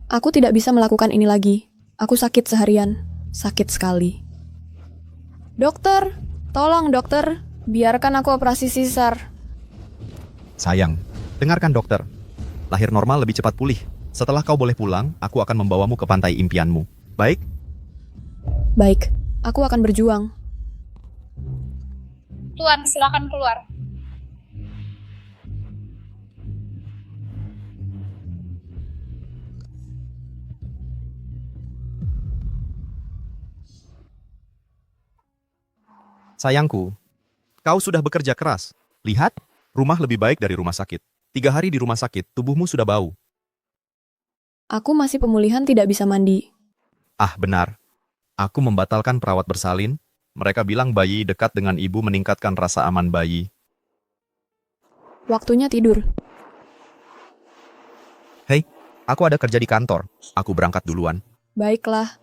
Aku tidak bisa melakukan ini lagi. Aku sakit seharian. Sakit sekali. Dokter, tolong dokter. Biarkan aku operasi sisar. Sayang, dengarkan dokter. Lahir normal lebih cepat pulih. Setelah kau boleh pulang, aku akan membawamu ke pantai impianmu. Baik? Baik, aku akan berjuang. Tuan, silakan keluar. Sayangku, kau sudah bekerja keras. Lihat, rumah lebih baik dari rumah sakit. 3 hari di rumah sakit, tubuhmu sudah bau. Aku masih pemulihan tidak bisa mandi. Ah, benar. Aku membatalkan perawat bersalin. Mereka bilang bayi dekat dengan ibu meningkatkan rasa aman bayi. Waktunya tidur. Hei, aku ada kerja di kantor. Aku berangkat duluan. Baiklah,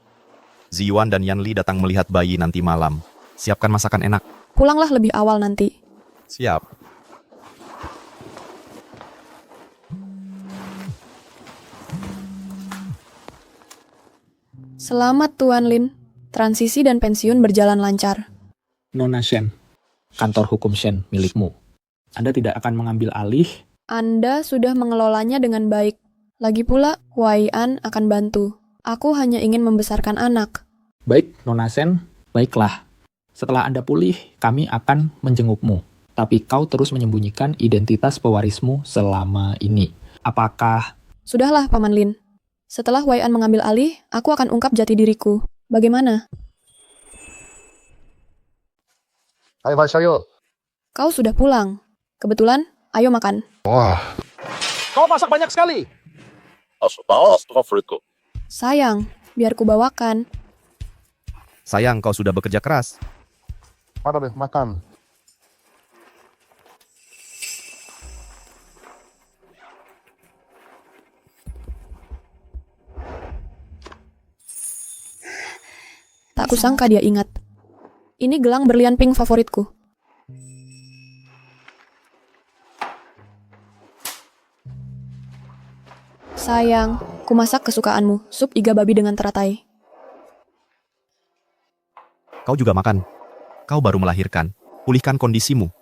Ziyuan dan Yanli datang melihat bayi nanti malam. Siapkan masakan enak. pulanglah lebih awal nanti. Siap. Selamat Tuan Lin. Transisi dan pensiun berjalan lancar. Nona Shen, kantor hukum Shen milikmu. Anda tidak akan mengambil alih. Anda sudah mengelolanya dengan baik. Lagi pula, Wai An akan bantu. Aku hanya ingin membesarkan anak. Baik, Nona Shen, baiklah. Setelah Anda pulih, kami akan menjengukmu. Tapi kau terus menyembunyikan identitas pewarismu selama ini. Apakah... Sudahlah, Paman Lin. Setelah Wai An mengambil alih, aku akan ungkap jati diriku. Bagaimana? Hai Mas Syayo. Kau sudah pulang. Kebetulan, ayo makan. Wah. Kau masak banyak sekali. Astaghfirullah. Sayang, biar ku bawakan. Sayang, kau sudah bekerja keras. Mana deh makan. Tak kusangka dia ingat. Ini gelang berlian pink favoritku. Sayang, ku masak kesukaanmu, sup iga babi dengan teratai. Kau juga makan. Kau baru melahirkan. Pulihkan kondisimu.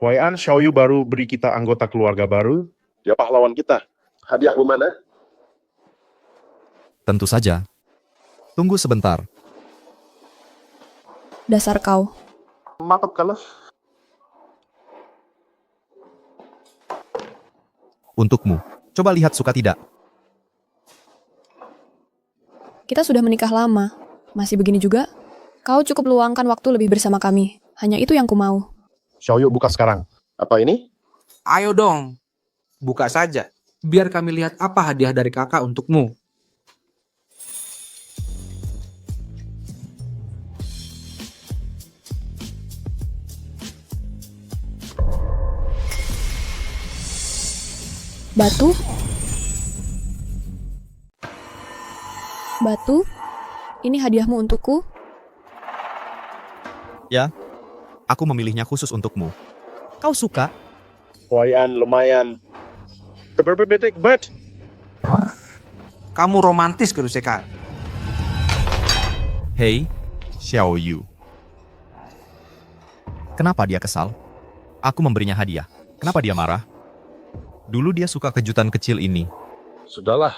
Wai An Xiaoyu baru beri kita anggota keluarga baru. Dia pahlawan kita. Hadiahmu mana? Tentu saja. Tunggu sebentar. Dasar kau. Maaf kalah. Untukmu. Coba lihat suka tidak. Kita sudah menikah lama. Masih begini juga? Kau cukup luangkan waktu lebih bersama kami. Hanya itu yang ku mau. Xiaoyu buka sekarang. Apa ini? Ayo dong, buka saja. Biar kami lihat apa hadiah dari kakak untukmu. Batu? Batu? Ini hadiahmu untukku? Ya, aku memilihnya khusus untukmu. Kau suka? Wai An lumayan. Berbebetik, but Kamu romantis ke sekali. Hei, Xiao Yu. Kenapa dia kesal? Aku memberinya hadiah. Kenapa dia marah? Dulu dia suka kejutan kecil ini. Sudahlah.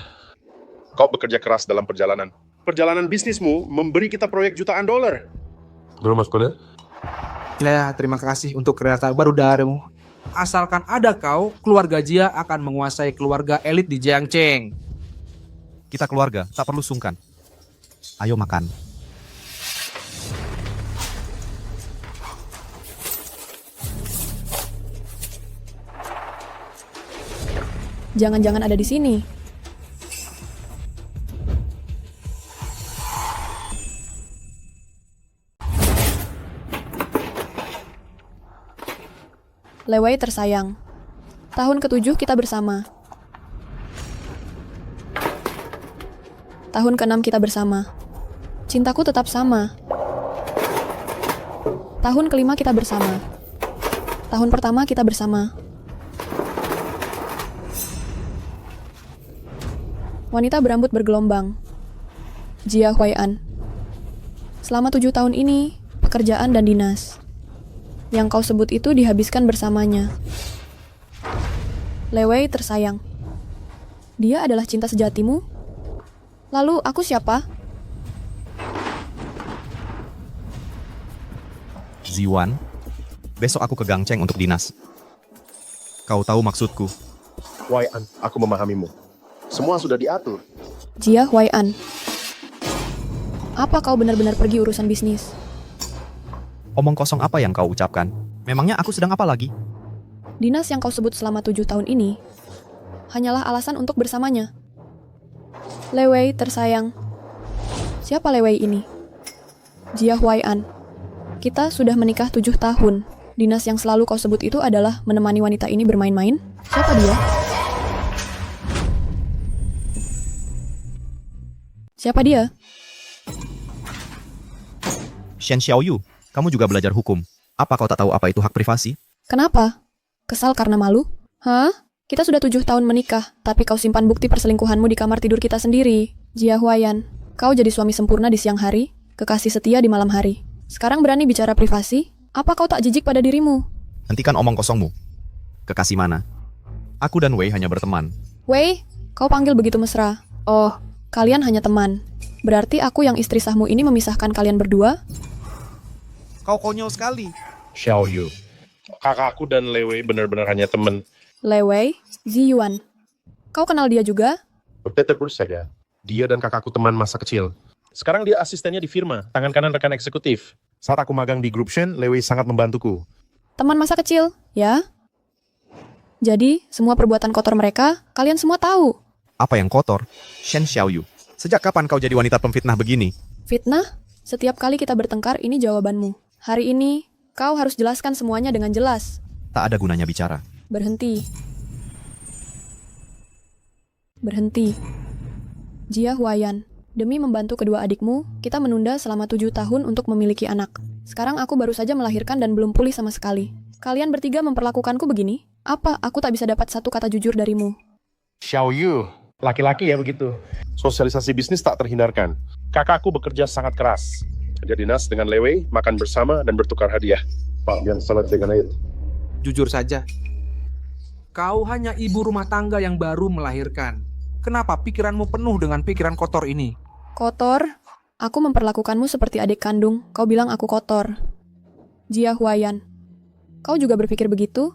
Kau bekerja keras dalam perjalanan. Perjalanan bisnismu memberi kita proyek jutaan dolar. Belum Mas Kuliah? Ya, terima kasih untuk kereta baru darimu. Asalkan ada kau, keluarga Jia akan menguasai keluarga elit di Jiangcheng. Kita keluarga, tak perlu sungkan. Ayo makan. Jangan-jangan ada di sini. Lewei tersayang. Tahun ke-7 kita bersama. Tahun ke-6 kita bersama. Cintaku tetap sama. Tahun ke-5 kita bersama. Tahun pertama kita bersama. Wanita berambut bergelombang. Jia Huai'an. Selama 7 tahun ini, pekerjaan dan dinas. Yang kau sebut itu dihabiskan bersamanya. Lewei tersayang. Dia adalah cinta sejatimu? Lalu aku siapa? Ziwan, besok aku ke Gangcheng untuk dinas. Kau tahu maksudku. Huai'an, aku memahamimu. Semua sudah diatur. Jia Huai'an. Apa kau benar-benar pergi urusan bisnis? Omong kosong apa yang kau ucapkan? Memangnya aku sedang apa lagi? Dinas yang kau sebut selama 7 tahun ini hanyalah alasan untuk bersamanya. Lewei tersayang. Siapa Lewei ini? Jia Huai'an. Kita sudah menikah 7 tahun. Dinas yang selalu kau sebut itu adalah menemani wanita ini bermain-main? Siapa dia? Siapa dia? Shen Xiaoyu, kamu juga belajar hukum. Apa kau tak tahu apa itu hak privasi? Kenapa? Kesal karena malu? Hah? Kita sudah 7 tahun menikah, tapi kau simpan bukti perselingkuhanmu di kamar tidur kita sendiri. Jia Huai'an, kau jadi suami sempurna di siang hari, kekasih setia di malam hari. Sekarang berani bicara privasi? Apa kau tak jijik pada dirimu? Hentikan omong kosongmu. Kekasih mana? Aku dan Wei hanya berteman. Wei, kau panggil begitu mesra. Oh, kalian hanya teman. Berarti aku yang istri sahmu ini memisahkan kalian berdua? Kau konyol sekali. Xiaoyu. Kakakku dan Lewei benar-benar hanya teman. Lewei, Ziyuan. Kau kenal dia juga? Betul terus saja. Dia dan kakakku teman masa kecil. Sekarang dia asistennya di firma, tangan kanan rekan eksekutif. Saat aku magang di Group Shen, Lewei sangat membantuku. Teman masa kecil, ya? Jadi, semua perbuatan kotor mereka, kalian semua tahu. Apa yang kotor? Shen Xiaoyu, sejak kapan kau jadi wanita pemfitnah begini? Fitnah? Setiap kali kita bertengkar, ini jawabanmu. Hari ini, kau harus jelaskan semuanya dengan jelas. Tak ada gunanya bicara. Berhenti. Berhenti. Jia Huai'an, demi membantu kedua adikmu, kita menunda selama 7 tahun untuk memiliki anak. Sekarang aku baru saja melahirkan dan belum pulih sama sekali. Kalian bertiga memperlakukanku begini? Apa aku tak bisa dapat satu kata jujur darimu? Xiaoyu, laki-laki ya begitu. Sosialisasi bisnis tak terhindarkan. Kakakku bekerja sangat keras. Kerja dinas dengan Lewei, makan bersama dan bertukar hadiah. Pak, yang salah dengan itu. Jujur saja, kau hanya ibu rumah tangga yang baru melahirkan. Kenapa pikiranmu penuh dengan pikiran kotor ini? Kotor? Aku memperlakukanmu seperti adik kandung. Kau bilang aku kotor. Jia Huai'an, kau juga berpikir begitu?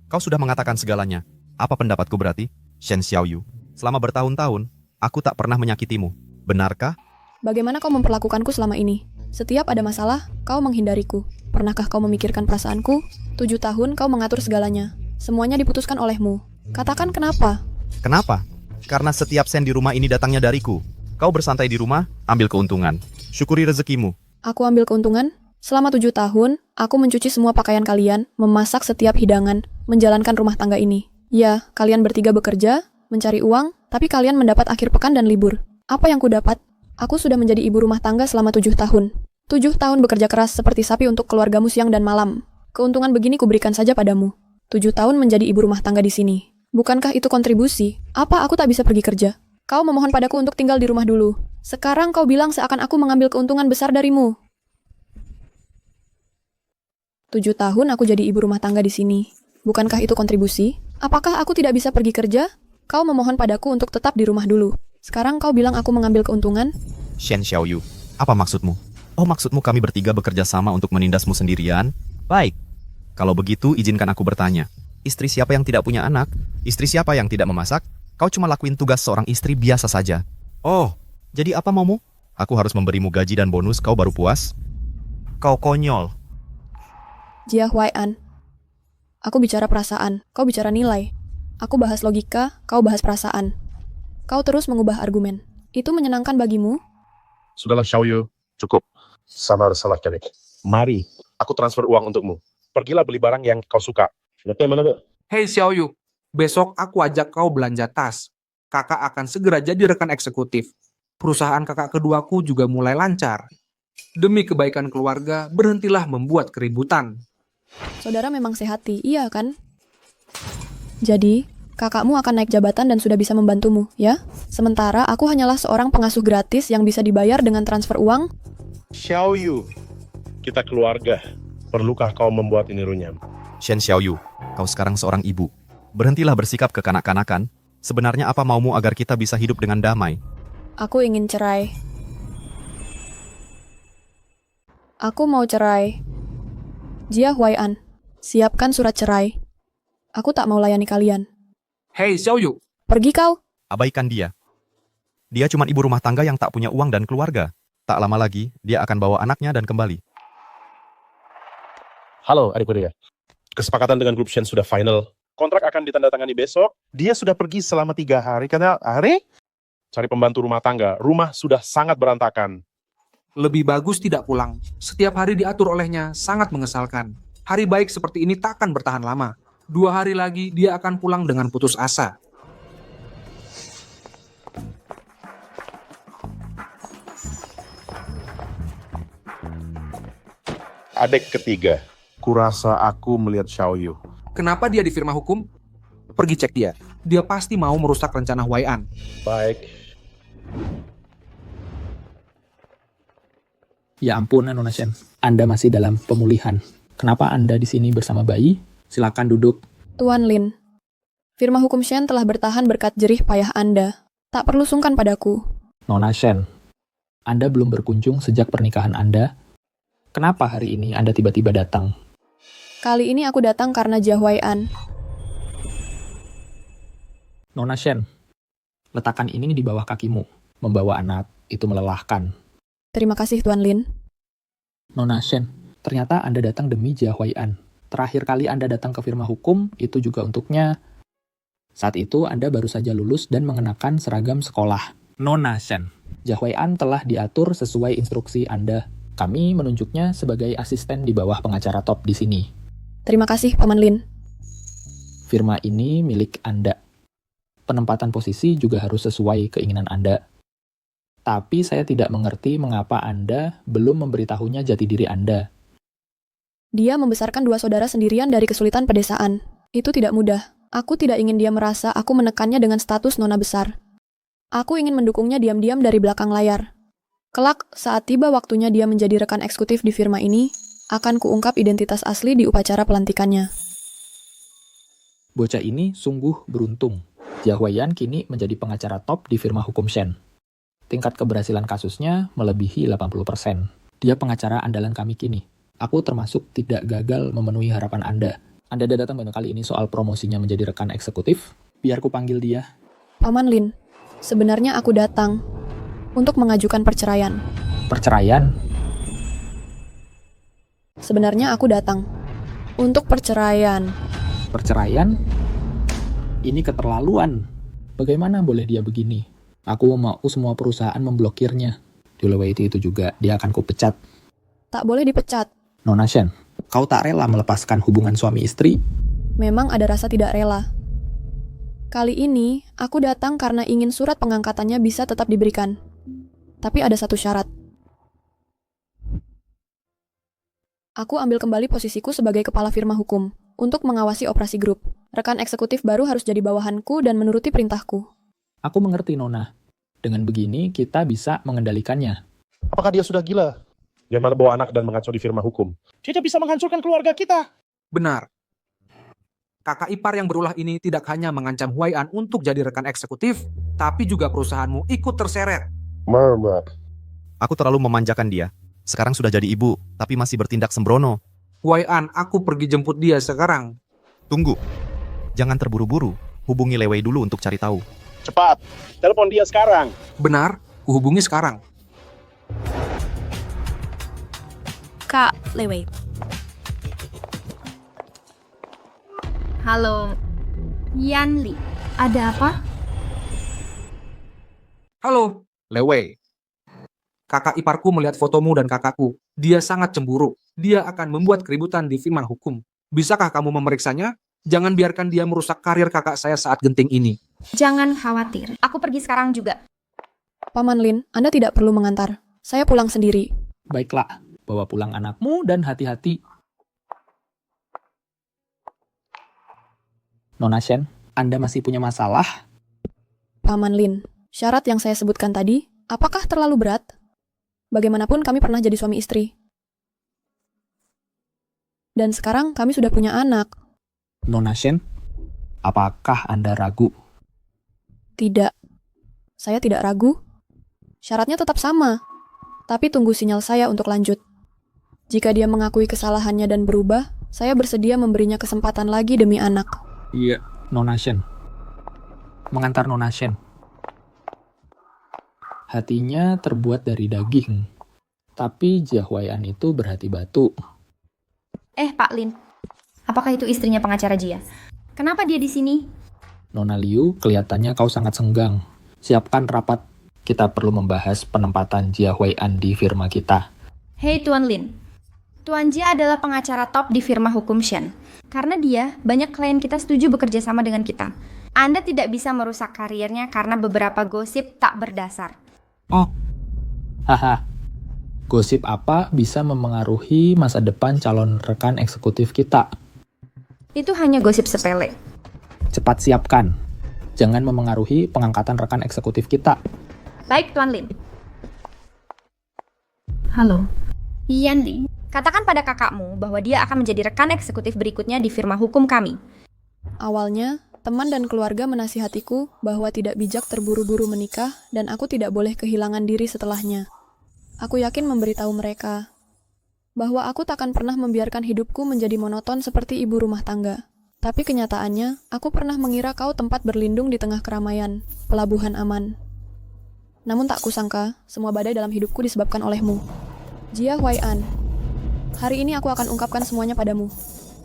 Kau sudah mengatakan segalanya. Apa pendapatku berarti? Shen Xiaoyu, selama bertahun-tahun, aku tak pernah menyakitimu. Benarkah? Bagaimana kau memperlakukanku selama ini? Setiap ada masalah, kau menghindariku. Pernahkah kau memikirkan perasaanku? 7 tahun kau mengatur segalanya. Semuanya diputuskan olehmu. Katakan kenapa? Kenapa? Karena setiap sen di rumah ini datangnya dariku. Kau bersantai di rumah, ambil keuntungan. Syukuri rezekimu. Aku ambil keuntungan? Selama 7 tahun, aku mencuci semua pakaian kalian, memasak setiap hidangan, menjalankan rumah tangga ini. Ya, kalian bertiga bekerja, mencari uang, tapi kalian mendapat akhir pekan dan libur. Apa yang ku dapat? Aku sudah menjadi ibu rumah tangga selama 7 tahun. 7 tahun bekerja keras seperti sapi untuk keluargamu siang dan malam. Keuntungan begini kuberikan saja padamu. 7 tahun menjadi ibu rumah tangga di sini. Bukankah itu kontribusi? Apa aku tak bisa pergi kerja? Kau memohon padaku untuk tinggal di rumah dulu. Sekarang kau bilang seakan aku mengambil keuntungan besar darimu. 7 tahun aku jadi ibu rumah tangga di sini. Bukankah itu kontribusi? Apakah aku tidak bisa pergi kerja? Kau memohon padaku untuk tetap di rumah dulu. Sekarang kau bilang aku mengambil keuntungan? Shen Xiaoyu, apa maksudmu? Oh, maksudmu kami bertiga bekerja sama untuk menindasmu sendirian? Baik. Kalau begitu, izinkan aku bertanya. Istri siapa yang tidak punya anak? Istri siapa yang tidak memasak? Kau cuma lakuin tugas seorang istri biasa saja. Oh, jadi apa maumu? Aku harus memberimu gaji dan bonus, kau baru puas? Kau konyol. Jia Huai'an, aku bicara perasaan, kau bicara nilai. Aku bahas logika, kau bahas perasaan. Kau terus mengubah argumen. Itu menyenangkan bagimu? Sudahlah Xiaoyu, cukup. Sama harus salah kerik. Mari, aku transfer uang untukmu. Pergilah beli barang yang kau suka. Hei Xiaoyu, besok aku ajak kau belanja tas. Kakak akan segera jadi rekan eksekutif. Perusahaan kakak keduaku juga mulai lancar. Demi kebaikan keluarga, berhentilah membuat keributan. Saudara memang sehati, iya kan? Jadi, Kakakmu akan naik jabatan dan sudah bisa membantumu, ya? Sementara aku hanyalah seorang pengasuh gratis yang bisa dibayar dengan transfer uang. Xiaoyu, kita keluarga. Perlukah kau membuat ini runyam? Shen Xiaoyu, kau sekarang seorang ibu. Berhentilah bersikap kekanak-kanakan. Sebenarnya apa maumu agar kita bisa hidup dengan damai? Aku ingin cerai. Aku mau cerai. Jia Huai'an, siapkan surat cerai. Aku tak mau layani kalian. Hei Xiaoyu, Pergi kau. Abaikan dia. Dia cuma ibu rumah tangga yang tak punya uang dan keluarga. Tak lama lagi, dia akan bawa anaknya dan kembali. Halo adik Maria. Kesepakatan dengan grup Shen sudah final. Kontrak akan ditandatangani besok. Dia sudah pergi selama 3 hari. Karena hari? Cari pembantu rumah tangga. Rumah sudah sangat berantakan. lebih bagus tidak pulang. Setiap hari diatur olehnya sangat mengesalkan. Hari baik seperti ini takkan bertahan lama. 2 hari lagi dia akan pulang dengan putus asa. Adik ketiga. Kurasa aku melihat Xiaoyu. Kenapa dia di firma hukum? Pergi cek dia. Dia pasti mau merusak rencana Huai'an. Baik. Ya ampun, Nona Shen. Anda masih dalam pemulihan. Kenapa Anda di sini bersama bayi? Silakan duduk. Tuan Lin, firma hukum Shen telah bertahan berkat jerih payah Anda. Tak perlu sungkan padaku. Nona Shen, Anda belum berkunjung sejak pernikahan Anda. Kenapa hari ini Anda tiba-tiba datang? Kali ini aku datang karena Jia Huai'an. Nona Shen, letakkan ini di bawah kakimu. Membawa anak itu melelahkan. Terima kasih Tuan Lin. Nona Shen, ternyata Anda datang demi Jia Huai'an. Terakhir kali Anda datang ke firma hukum, itu juga untuknya. Saat itu Anda baru saja lulus dan mengenakan seragam sekolah. Nona Shen, Jia Huai'an telah diatur sesuai instruksi Anda. Kami menunjuknya sebagai asisten di bawah pengacara top di sini. Terima kasih Paman Lin. Firma ini milik Anda. Penempatan posisi juga harus sesuai keinginan Anda. Tapi saya tidak mengerti mengapa Anda belum memberitahunya jati diri Anda. Dia membesarkan 2 saudara sendirian dari kesulitan pedesaan. Itu tidak mudah. Aku tidak ingin dia merasa aku menekannya dengan status nona besar. Aku ingin mendukungnya diam-diam dari belakang layar. Kelak, saat tiba waktunya dia menjadi rekan eksekutif di firma ini, akan kuungkap identitas asli di upacara pelantikannya. Bocah ini sungguh beruntung. Jia Huai'an kini menjadi pengacara top di firma hukum Shen. Tingkat keberhasilan kasusnya melebihi 80%. Dia pengacara andalan kami kini. Aku termasuk tidak gagal memenuhi harapan Anda. Anda datang banyak kali ini soal promosinya menjadi rekan eksekutif. Biar ku panggil dia. Paman Lin, sebenarnya aku datang untuk mengajukan perceraian. Perceraian? Sebenarnya aku datang untuk perceraian. Perceraian? Ini keterlaluan. Bagaimana boleh dia begini? Aku mau semua perusahaan memblokirnya. Di Lewati itu juga dia akan kupecat. Tak boleh dipecat. Nona Shen, kau tak rela melepaskan hubungan suami istri? Memang ada rasa tidak rela. Kali ini, aku datang karena ingin surat pengangkatannya bisa tetap diberikan. Tapi ada satu syarat. Aku ambil kembali posisiku sebagai kepala firma hukum untuk mengawasi operasi grup. Rekan eksekutif baru harus jadi bawahanku dan menuruti perintahku. Aku mengerti, Nona. Dengan begini, kita bisa mengendalikannya. Apakah dia sudah gila? Dia malah bawa anak dan mengacau di firma hukum. Dia bisa menghancurkan keluarga kita. Benar. Kakak ipar yang berulah ini tidak hanya mengancam Huai'an untuk jadi rekan eksekutif, tapi juga perusahaanmu ikut terseret. Mama. Aku terlalu memanjakan dia. Sekarang sudah jadi ibu, tapi masih bertindak sembrono. Huai'an, aku pergi jemput dia sekarang. Tunggu. Jangan terburu-buru. Hubungi Lewei dulu untuk cari tahu. Cepat, telepon dia sekarang. Benar, kuhubungi sekarang. Kak Lewei. Halo, Yanli. Ada apa? Halo, Lewei. Kakak iparku melihat fotomu dan kakakku. Dia sangat cemburu. Dia akan membuat keributan di firman hukum. Bisakah kamu memeriksanya? Jangan biarkan dia merusak karir kakak saya saat genting ini. Jangan khawatir. Aku pergi sekarang juga. Paman Lin, Anda tidak perlu mengantar. Saya pulang sendiri. Baiklah, bawa pulang anakmu dan hati-hati. Nona Shen, Anda masih punya masalah? Paman Lin, syarat yang saya sebutkan tadi, apakah terlalu berat? Bagaimanapun kami pernah jadi suami istri. Dan sekarang kami sudah punya anak. Nona Shen, apakah Anda ragu? Tidak. Saya tidak ragu. Syaratnya tetap sama. Tapi tunggu sinyal saya untuk lanjut. Jika dia mengakui kesalahannya dan berubah, saya bersedia memberinya kesempatan lagi demi anak. Iya. Nona Shen. Mengantar Nona Shen. Hatinya terbuat dari daging. Tapi Jia Huai'an itu berhati batu. Pak Lin, apakah itu istrinya pengacara Jia? Kenapa dia di sini? Nona Liu, kelihatannya kau sangat senggang. Siapkan rapat. Kita perlu membahas penempatan Jia Huai'an di firma kita. Hei Tuan Lin, Tuan Jia adalah pengacara top di firma hukum Shen. Karena dia, banyak klien kita setuju bekerja sama dengan kita. Anda tidak bisa merusak karirnya karena beberapa gosip tak berdasar. Oh, haha. Gosip apa bisa memengaruhi masa depan calon rekan eksekutif kita? Itu hanya gosip sepele. Cepat siapkan. Jangan memengaruhi pengangkatan rekan eksekutif kita. Baik Tuan Lin. Halo. Yanli, katakan pada kakakmu bahwa dia akan menjadi rekan eksekutif berikutnya di firma hukum kami. Awalnya, teman dan keluarga menasihatiku bahwa tidak bijak terburu-buru menikah dan aku tidak boleh kehilangan diri setelahnya. Aku yakin memberitahu mereka bahwa aku takkan pernah membiarkan hidupku menjadi monoton seperti ibu rumah tangga. Tapi kenyataannya, aku pernah mengira kau tempat berlindung di tengah keramaian, pelabuhan aman. Namun tak kusangka, semua badai dalam hidupku disebabkan olehmu. Jia Huai'an, hari ini aku akan ungkapkan semuanya padamu.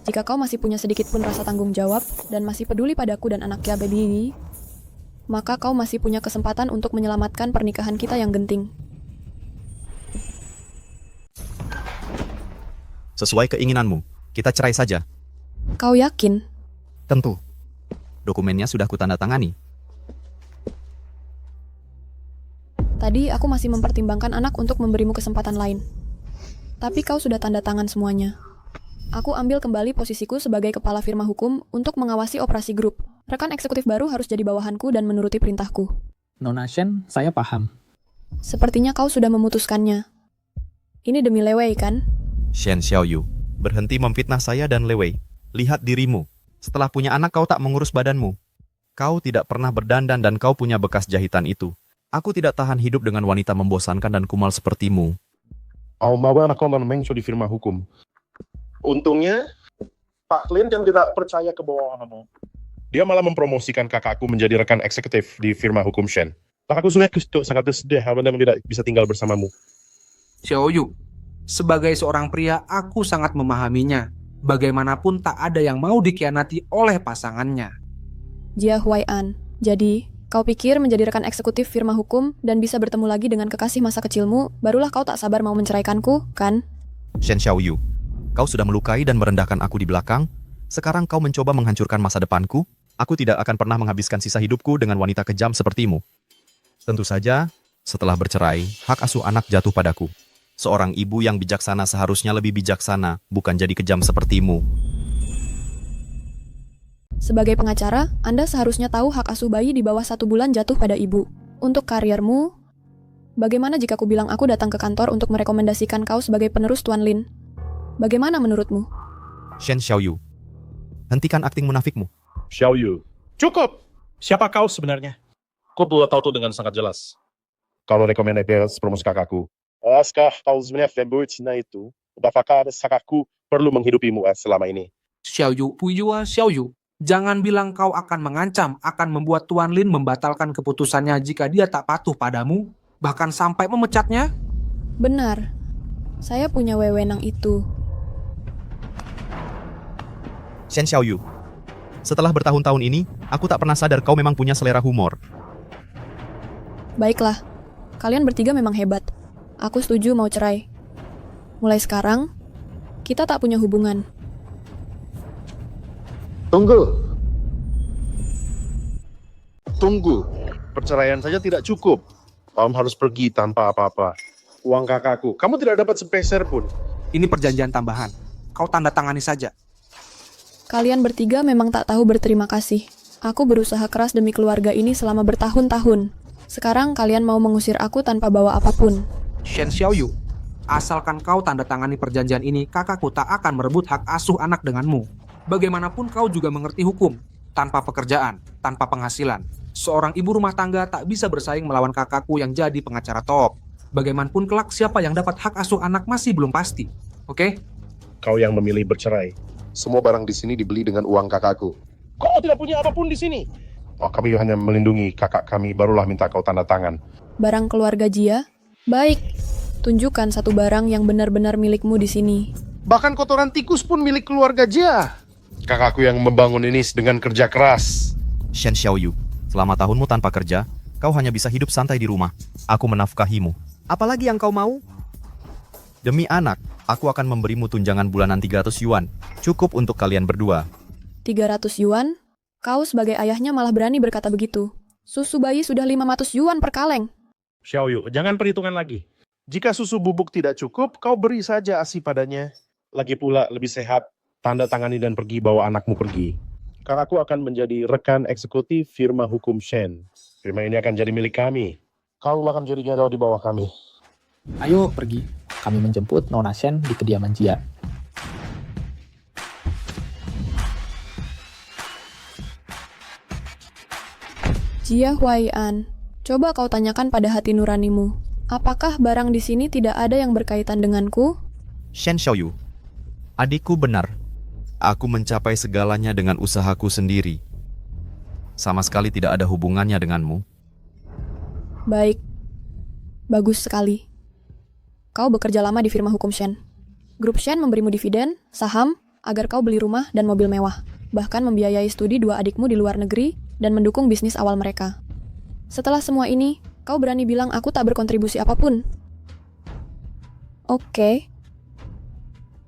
Jika kau masih punya sedikit pun rasa tanggung jawab dan masih peduli padaku dan anak Baby, maka kau masih punya kesempatan untuk menyelamatkan pernikahan kita yang genting. Sesuai keinginanmu, kita cerai saja. Kau yakin? Tentu. Dokumennya sudah kutandatangani. Tadi aku masih mempertimbangkan anak untuk memberimu kesempatan lain. Tapi kau sudah tanda tangan semuanya. Aku ambil kembali posisiku sebagai kepala firma hukum untuk mengawasi operasi grup. Rekan eksekutif baru harus jadi bawahanku dan menuruti perintahku. Nona Shen, saya paham. Sepertinya kau sudah memutuskannya. Ini demi Lewei, kan? Shen Xiaoyu, berhenti memfitnah saya dan Lewei. Lihat dirimu. Setelah punya anak kau tak mengurus badanmu. Kau tidak pernah berdandan dan kau punya bekas jahitan itu. Aku tidak tahan hidup dengan wanita membosankan dan kumal sepertimu. Mau anak kau mention di firma hukum. Untungnya, Pak Lin yang tidak percaya kebohonganmu. Dia malah mempromosikan kakakku menjadi rekan eksekutif di firma hukum Shen. Kakakku sangat sedih karena tidak bisa tinggal bersamamu. Xiaoyu, sebagai seorang pria, aku sangat memahaminya. Bagaimanapun tak ada yang mau dikhianati oleh pasangannya. Jia Huai'an, jadi kau pikir menjadi rekan eksekutif firma hukum dan bisa bertemu lagi dengan kekasih masa kecilmu, barulah kau tak sabar mau menceraikanku, kan? Shen Xiaoyu, kau sudah melukai dan merendahkan aku di belakang. Sekarang kau mencoba menghancurkan masa depanku. Aku tidak akan pernah menghabiskan sisa hidupku dengan wanita kejam sepertimu. Tentu saja, setelah bercerai, hak asuh anak jatuh padaku. Seorang ibu yang bijaksana seharusnya lebih bijaksana, bukan jadi kejam sepertimu. Sebagai pengacara, Anda seharusnya tahu hak asuh bayi di bawah 1 bulan jatuh pada ibu. Untuk karirmu, bagaimana jika aku bilang aku datang ke kantor untuk merekomendasikan kau sebagai penerus Tuan Lin? Bagaimana menurutmu? Shen Xiaoyu, hentikan akting munafikmu. Xiaoyu, cukup! Siapa kau sebenarnya? Kau perlu tahu itu dengan sangat jelas. Kalau rekomendasi promosi kakakku. Askah kau sebenarnya favorit Cina itu? Apakah kakakku perlu menghidupimu selama ini? Xiaoyu, Puyua, Xiaoyu, jangan bilang kau akan mengancam, akan membuat Tuan Lin membatalkan keputusannya jika dia tak patuh padamu, bahkan sampai memecatnya. Benar, saya punya wewenang itu. Shen Xiaoyu, setelah bertahun-tahun ini, aku tak pernah sadar kau memang punya selera humor. Baiklah, kalian bertiga memang hebat. Aku setuju mau cerai. Mulai sekarang, kita tak punya hubungan. Tunggu. Perceraian saja tidak cukup. Kamu harus pergi tanpa apa-apa. Uang kakakku, kamu tidak dapat sepeser pun. Ini perjanjian tambahan. Kau tanda tangani saja. Kalian bertiga memang tak tahu berterima kasih. Aku berusaha keras demi keluarga ini selama bertahun-tahun. Sekarang kalian mau mengusir aku tanpa bawa apapun. Shen Xiaoyu, asalkan kau tanda tangani perjanjian ini, kakakku tak akan merebut hak asuh anak denganmu. Bagaimanapun kau juga mengerti hukum. Tanpa pekerjaan, tanpa penghasilan, seorang ibu rumah tangga tak bisa bersaing melawan kakakku yang jadi pengacara top. Bagaimanapun kelak siapa yang dapat hak asuh anak masih belum pasti. Oke? Kau yang memilih bercerai. Semua barang di sini dibeli dengan uang kakakku. Kau tidak punya apapun di sini. Oh, kami hanya melindungi kakak kami, barulah minta kau tanda tangan. Barang keluarga Jia? Baik, tunjukkan satu barang yang benar-benar milikmu di sini. Bahkan kotoran tikus pun milik keluarga Jia. Kakakku yang membangun ini dengan kerja keras. Shen Xiaoyu, selama tahunmu tanpa kerja, kau hanya bisa hidup santai di rumah. Aku menafkahimu. Apalagi yang kau mau? Demi anak, aku akan memberimu tunjangan bulanan 300 yuan. Cukup untuk kalian berdua. 300 yuan? Kau sebagai ayahnya malah berani berkata begitu. Susu bayi sudah 500 yuan per kaleng. Xiaoyu, jangan perhitungan lagi. Jika susu bubuk tidak cukup, kau beri saja ASI padanya. Lagi pula lebih sehat. Tanda tangani dan pergi, bawa anakmu pergi. Kakakku akan menjadi rekan eksekutif firma hukum Shen. Firma ini akan jadi milik kami. Kau akan jadi general di bawah kami. Ayo pergi. Kami menjemput Nona Shen di kediaman Jia. Jia Huai'an, coba kau tanyakan pada hati nuranimu. Apakah barang di sini tidak ada yang berkaitan denganku? Shen Xiaoyu, adikku benar. Aku mencapai segalanya dengan usahaku sendiri. Sama sekali tidak ada hubungannya denganmu. Baik. Bagus sekali. Kau bekerja lama di firma hukum Shen. Grup Shen memberimu dividen, saham, agar kau beli rumah dan mobil mewah. Bahkan membiayai studi 2 adikmu di luar negeri dan mendukung bisnis awal mereka. Setelah semua ini, kau berani bilang aku tak berkontribusi apapun. Oke.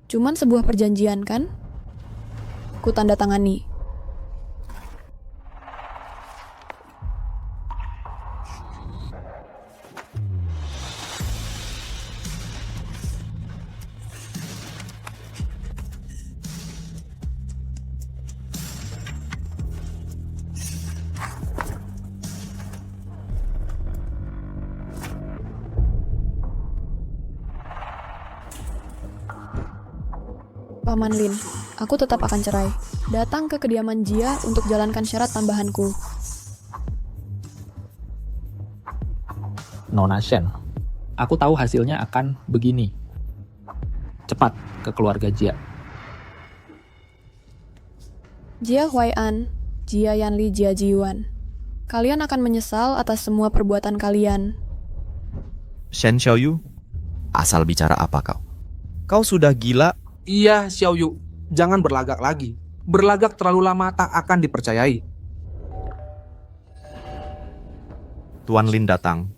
Cuman sebuah perjanjian kan? Ku tanda tangani. Paman Lin, aku tetap akan cerai. Datang ke kediaman Jia untuk jalankan syarat tambahanku. Nona Shen, aku tahu hasilnya akan begini. Cepat ke keluarga Jia. Jia Huai'an, Jia Yanli Jia Jiuan. Kalian akan menyesal atas semua perbuatan kalian. Shen Xiaoyu, asal bicara apa kau? Kau sudah gila. Iya, Xiaoyu. Jangan berlagak lagi. Berlagak terlalu lama tak akan dipercayai. Tuan Lin datang.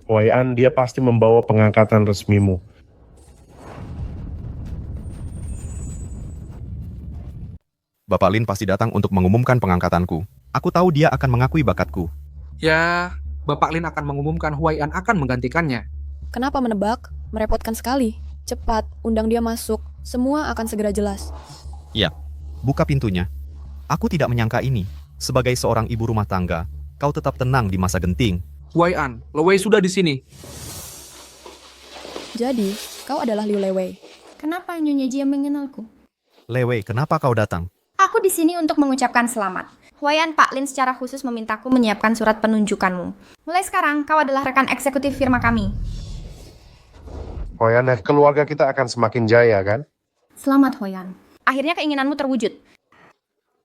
Huai'an, dia pasti membawa pengangkatan resmimu. Bapak Lin pasti datang untuk mengumumkan pengangkatanku. Aku tahu dia akan mengakui bakatku. Ya, Bapak Lin akan mengumumkan Huai'an akan menggantikannya. Kenapa menebak? Merepotkan sekali. Cepat, undang dia masuk. Semua akan segera jelas. Ya, buka pintunya. Aku tidak menyangka ini. Sebagai seorang ibu rumah tangga, kau tetap tenang di masa genting. Huai'an, Lewei sudah di sini. Jadi, kau adalah Liu Lewei. Kenapa Nyonya Jia mengenalku? Lewei, kenapa kau datang? Aku di sini untuk mengucapkan selamat. Huai'an, Pak Lin secara khusus memintaku menyiapkan surat penunjukanmu. Mulai sekarang, kau adalah rekan eksekutif firma kami. Huai'an, keluarga kita akan semakin jaya, kan? Selamat, Huai'an. Akhirnya keinginanmu terwujud.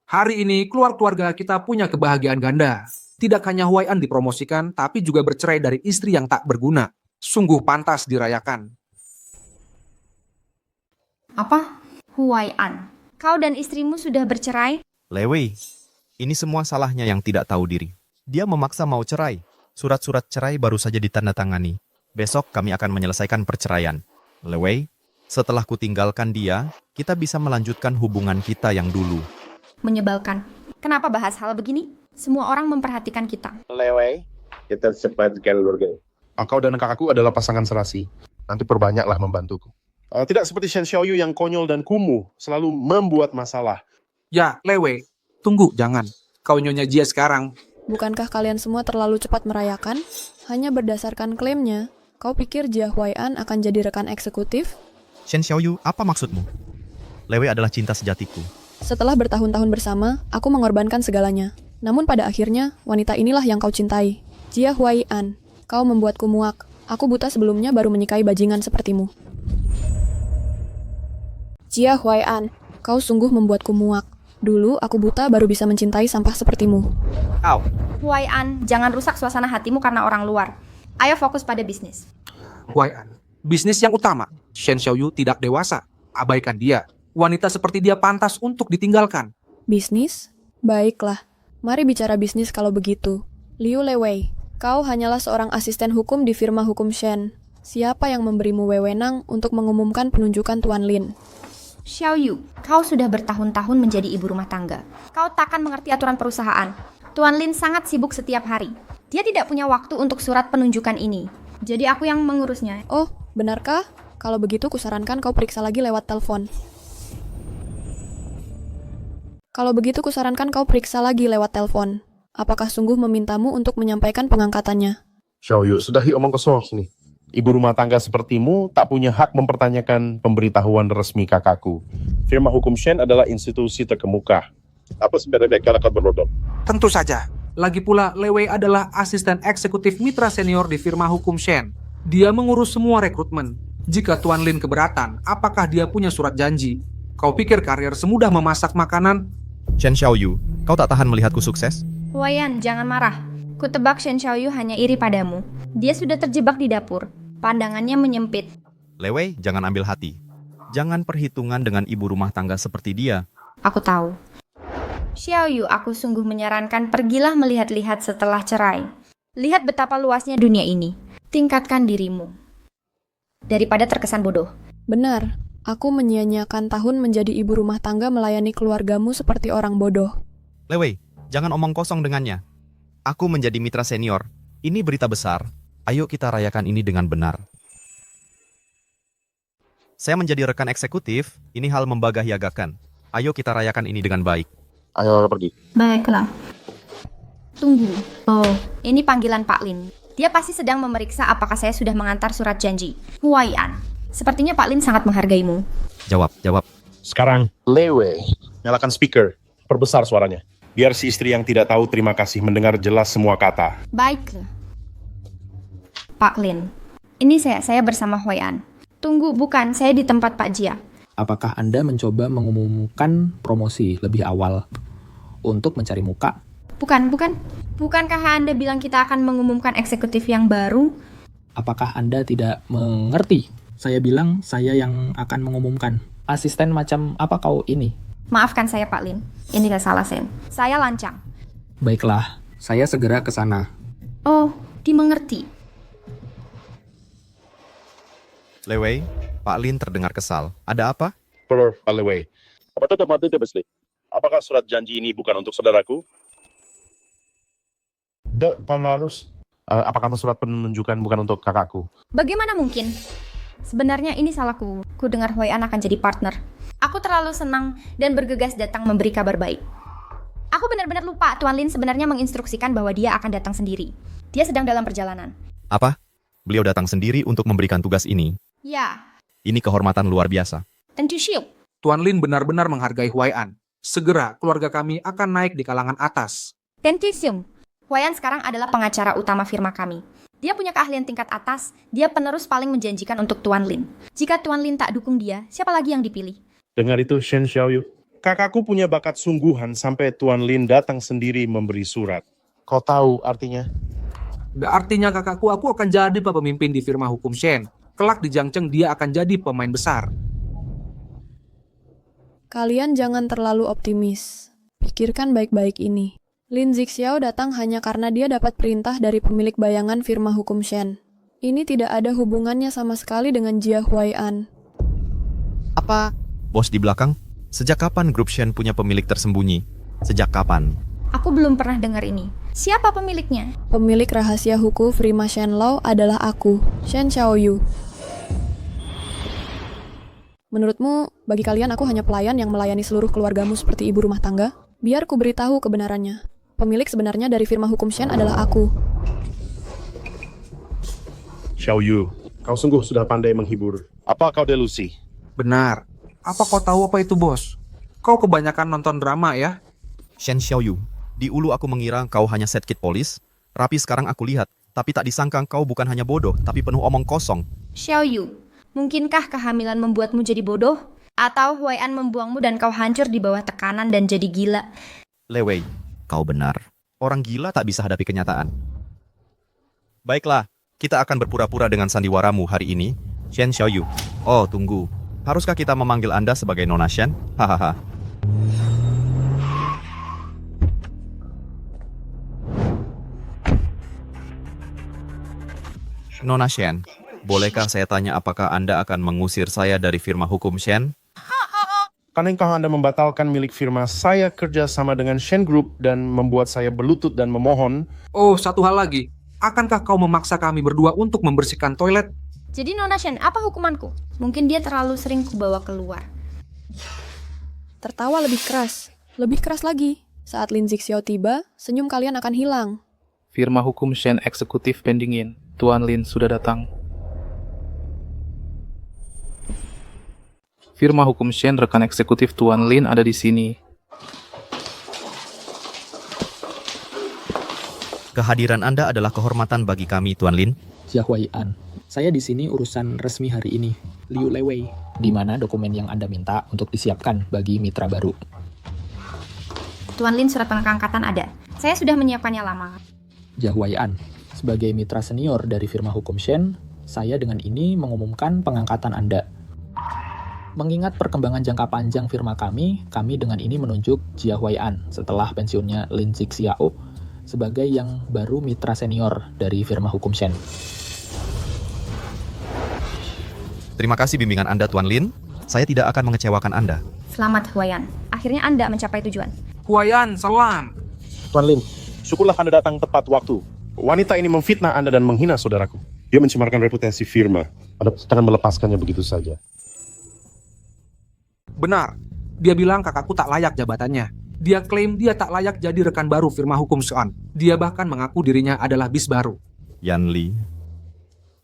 Hari ini keluarga kita punya kebahagiaan ganda. Tidak hanya Huai'an dipromosikan, tapi juga bercerai dari istri yang tak berguna. Sungguh pantas dirayakan. Apa? Huai'an, kau dan istrimu sudah bercerai? Lewei, ini semua salahnya yang tidak tahu diri. Dia memaksa mau cerai. Surat-surat cerai baru saja ditandatangani. Besok kami akan menyelesaikan perceraian. Lewei, setelah kutinggalkan dia, kita bisa melanjutkan hubungan kita yang dulu. Menyebalkan. Kenapa bahas hal begini? Semua orang memperhatikan kita. Lewei, kita cepat keluarga. Kau dan kakakku adalah pasangan serasi. Nanti perbanyaklah membantuku. Tidak seperti Shen Xiaoyu yang konyol dan kumuh, selalu membuat masalah. Ya, Lewei, tunggu, jangan. Kau Nyonya Jia sekarang. Bukankah kalian semua terlalu cepat merayakan? Hanya berdasarkan klaimnya, kau pikir Jia Huai'an akan jadi rekan eksekutif? Shen Xiaoyu, apa maksudmu? Lei Wei adalah cinta sejatiku. Setelah bertahun-tahun bersama, aku mengorbankan segalanya. Namun pada akhirnya, wanita inilah yang kau cintai. Jia Huai'an, kau membuatku muak. Aku buta sebelumnya baru menyukai bajingan sepertimu. Jia Huai'an, kau sungguh membuatku muak. Dulu aku buta baru bisa mencintai sampah sepertimu. Au. Huai'an, jangan rusak suasana hatimu karena orang luar. Ayo fokus pada bisnis. Huai'an, bisnis yang utama. Shen Xiaoyu tidak dewasa. Abaikan dia. Wanita seperti dia pantas untuk ditinggalkan. Bisnis? Baiklah. Mari bicara bisnis kalau begitu. Liu Lewei, kau hanyalah seorang asisten hukum di firma hukum Shen. Siapa yang memberimu wewenang untuk mengumumkan penunjukan Tuan Lin? Xiaoyu, kau sudah bertahun-tahun menjadi ibu rumah tangga. Kau takkan mengerti aturan perusahaan. Tuan Lin sangat sibuk setiap hari. Dia tidak punya waktu untuk surat penunjukan ini. Jadi aku yang mengurusnya. Oh, benarkah? Kalau begitu kusarankan kau periksa lagi lewat telepon. Apakah sungguh memintamu untuk menyampaikan pengangkatannya? Xiaoyu, sudahi omong kosong sini. Ibu rumah tangga sepertimu tak punya hak mempertanyakan pemberitahuan resmi kakakku. Firma hukum Shen adalah institusi terkemuka. Apa sebenarnya kalian akan berlodok? Tentu saja. Lagi pula, Lei Wei adalah asisten eksekutif mitra senior di firma hukum Shen. Dia mengurus semua rekrutmen. Jika Tuan Lin keberatan, apakah dia punya surat janji? Kau pikir karier semudah memasak makanan? Shen Xiaoyu, kau tak tahan melihatku sukses? Huai'an, jangan marah. Kutebak Shen Xiaoyu hanya iri padamu. Dia sudah terjebak di dapur. Pandangannya menyempit. Lei Wei, jangan ambil hati. Jangan perhitungan dengan ibu rumah tangga seperti dia. Aku tahu. Xiaoyu, aku sungguh menyarankan pergilah melihat-lihat setelah cerai. Lihat betapa luasnya dunia ini. Tingkatkan dirimu. Daripada terkesan bodoh. Benar, aku menyia-nyiakan tahun menjadi ibu rumah tangga melayani keluargamu seperti orang bodoh. Lei Wei, jangan omong kosong dengannya. Aku menjadi mitra senior. Ini berita besar. Ayo kita rayakan ini dengan benar. Saya menjadi rekan eksekutif, ini hal membagahiagakan. Ayo kita rayakan ini dengan baik. Ayo pergi. Baiklah. Tunggu. Oh, ini panggilan Pak Lin. Dia pasti sedang memeriksa apakah saya sudah mengantar surat janji. Huai'an, sepertinya Pak Lin sangat menghargaimu. Jawab. Sekarang, Lei Wei, nyalakan speaker. Perbesar suaranya. Biar si istri yang tidak tahu terima kasih mendengar jelas semua kata. Baiklah. Pak Lin, ini saya bersama Huai'an. Tunggu, bukan, saya di tempat Pak Jia. Apakah Anda mencoba mengumumkan promosi lebih awal untuk mencari muka? Bukan. Bukankah Anda bilang kita akan mengumumkan eksekutif yang baru? Apakah Anda tidak mengerti? Saya bilang saya yang akan mengumumkan. Asisten macam apa kau ini? Maafkan saya Pak Lin, ini gak salah saya lancang. Baiklah, saya segera ke sana. Oh, dimengerti. Lei Wei, Pak Lin terdengar kesal. Ada apa? Pak Lei Wei. Apakah surat janji ini bukan untuk saudaraku? Apakah surat penunjukan bukan untuk kakakku? Bagaimana mungkin? Sebenarnya ini salahku. Ku dengar Huai'an akan jadi partner. Aku terlalu senang dan bergegas datang memberi kabar baik. Aku benar-benar lupa Tuan Lin sebenarnya menginstruksikan bahwa dia akan datang sendiri. Dia sedang dalam perjalanan. Apa? Beliau datang sendiri untuk memberikan tugas ini. Ya, Ini kehormatan luar biasa. tentu Shield. Tuan Lin benar-benar menghargai Huai'an. Segera keluarga kami akan naik di kalangan atas. Tentu Shield. Huai'an sekarang adalah pengacara utama firma kami. Dia punya keahlian tingkat atas, dia penerus paling menjanjikan untuk Tuan Lin. Jika Tuan Lin tak dukung dia, siapa lagi yang dipilih? Dengar itu, Shen Xiaoyu. Kakakku punya bakat sungguhan sampai Tuan Lin datang sendiri memberi surat. Kau tahu artinya? Artinya kakakku, aku akan jadi pemimpin di firma hukum Shen. Kelak di Jiangcheng dia akan jadi pemain besar. Kalian jangan terlalu optimis. Pikirkan baik-baik ini. Lin Zixiao datang hanya karena dia dapat perintah dari pemilik bayangan firma hukum Shen. Ini tidak ada hubungannya sama sekali dengan Jia Huai'an. Apa? Bos di belakang? Sejak kapan grup Shen punya pemilik tersembunyi? Sejak kapan? Aku belum pernah dengar ini. Siapa pemiliknya? Pemilik rahasia hukum firma Shenlao adalah aku, Shen Xiaoyu. Menurutmu, bagi kalian aku hanya pelayan yang melayani seluruh keluargamu seperti ibu rumah tangga? Biar ku beritahu kebenarannya. Pemilik sebenarnya dari firma hukum Shen adalah aku. Xiaoyu, kau sungguh sudah pandai menghibur. Apa kau delusi? Benar. Apa kau tahu apa itu, bos? Kau kebanyakan nonton drama ya? Shen Xiaoyu, di ulu aku mengira kau hanya sedikit polis, rapi sekarang aku lihat, tapi tak disangka kau bukan hanya bodoh, tapi penuh omong kosong. Xiaoyu, mungkinkah kehamilan membuatmu jadi bodoh? Atau Huai'an membuangmu dan kau hancur di bawah tekanan dan jadi gila? Lewei, kau benar. Orang gila tak bisa hadapi kenyataan. Baiklah, kita akan berpura-pura dengan sandiwaramu hari ini, Shen Xiaoyu. Oh, tunggu. Haruskah kita memanggil Anda sebagai Nona Shen? Hahaha. Nona Shen, bolehkah saya tanya apakah Anda akan mengusir saya dari firma hukum Shen? Karenakah Anda membatalkan milik firma saya kerja sama dengan Shen Group dan membuat saya berlutut dan memohon? Oh, satu hal lagi. Akankah kau memaksa kami berdua untuk membersihkan toilet? Jadi Nona Shen, apa hukumanku? Mungkin dia terlalu sering kubawa keluar. Tertawa lebih keras lagi. Saat Lin Zixiao tiba, senyum kalian akan hilang. Firma hukum Shen eksekutif pendingin. Tuan Lin sudah datang. Firma hukum Shen rekan eksekutif Tuan Lin ada di sini. Kehadiran Anda adalah kehormatan bagi kami, Tuan Lin. Jia Huai'an, saya di sini urusan resmi hari ini, Liu Lewei, di mana dokumen yang Anda minta untuk disiapkan bagi mitra baru. Tuan Lin, surat pengangkatan ada. Saya sudah menyiapkannya lama. Jia Huai'an, sebagai mitra senior dari firma hukum Shen, saya dengan ini mengumumkan pengangkatan Anda. Mengingat perkembangan jangka panjang firma kami dengan ini menunjuk Jia Huai'an setelah pensiunnya Lin Zixiao sebagai yang baru mitra senior dari firma hukum Shen. Terima kasih bimbingan Anda, Tuan Lin. Saya tidak akan mengecewakan Anda. Selamat Huai'an. Akhirnya Anda mencapai tujuan. Huai'an, salam. Tuan Lin, syukurlah Anda datang tepat waktu. Wanita ini memfitnah Anda dan menghina saudaraku. Dia mencemarkan reputasi firma. Anda jangan melepaskannya begitu saja. Benar. Dia bilang kakakku tak layak jabatannya. Dia klaim dia tak layak jadi rekan baru firma hukum Shen. Dia bahkan mengaku dirinya adalah bis baru. Yan Li.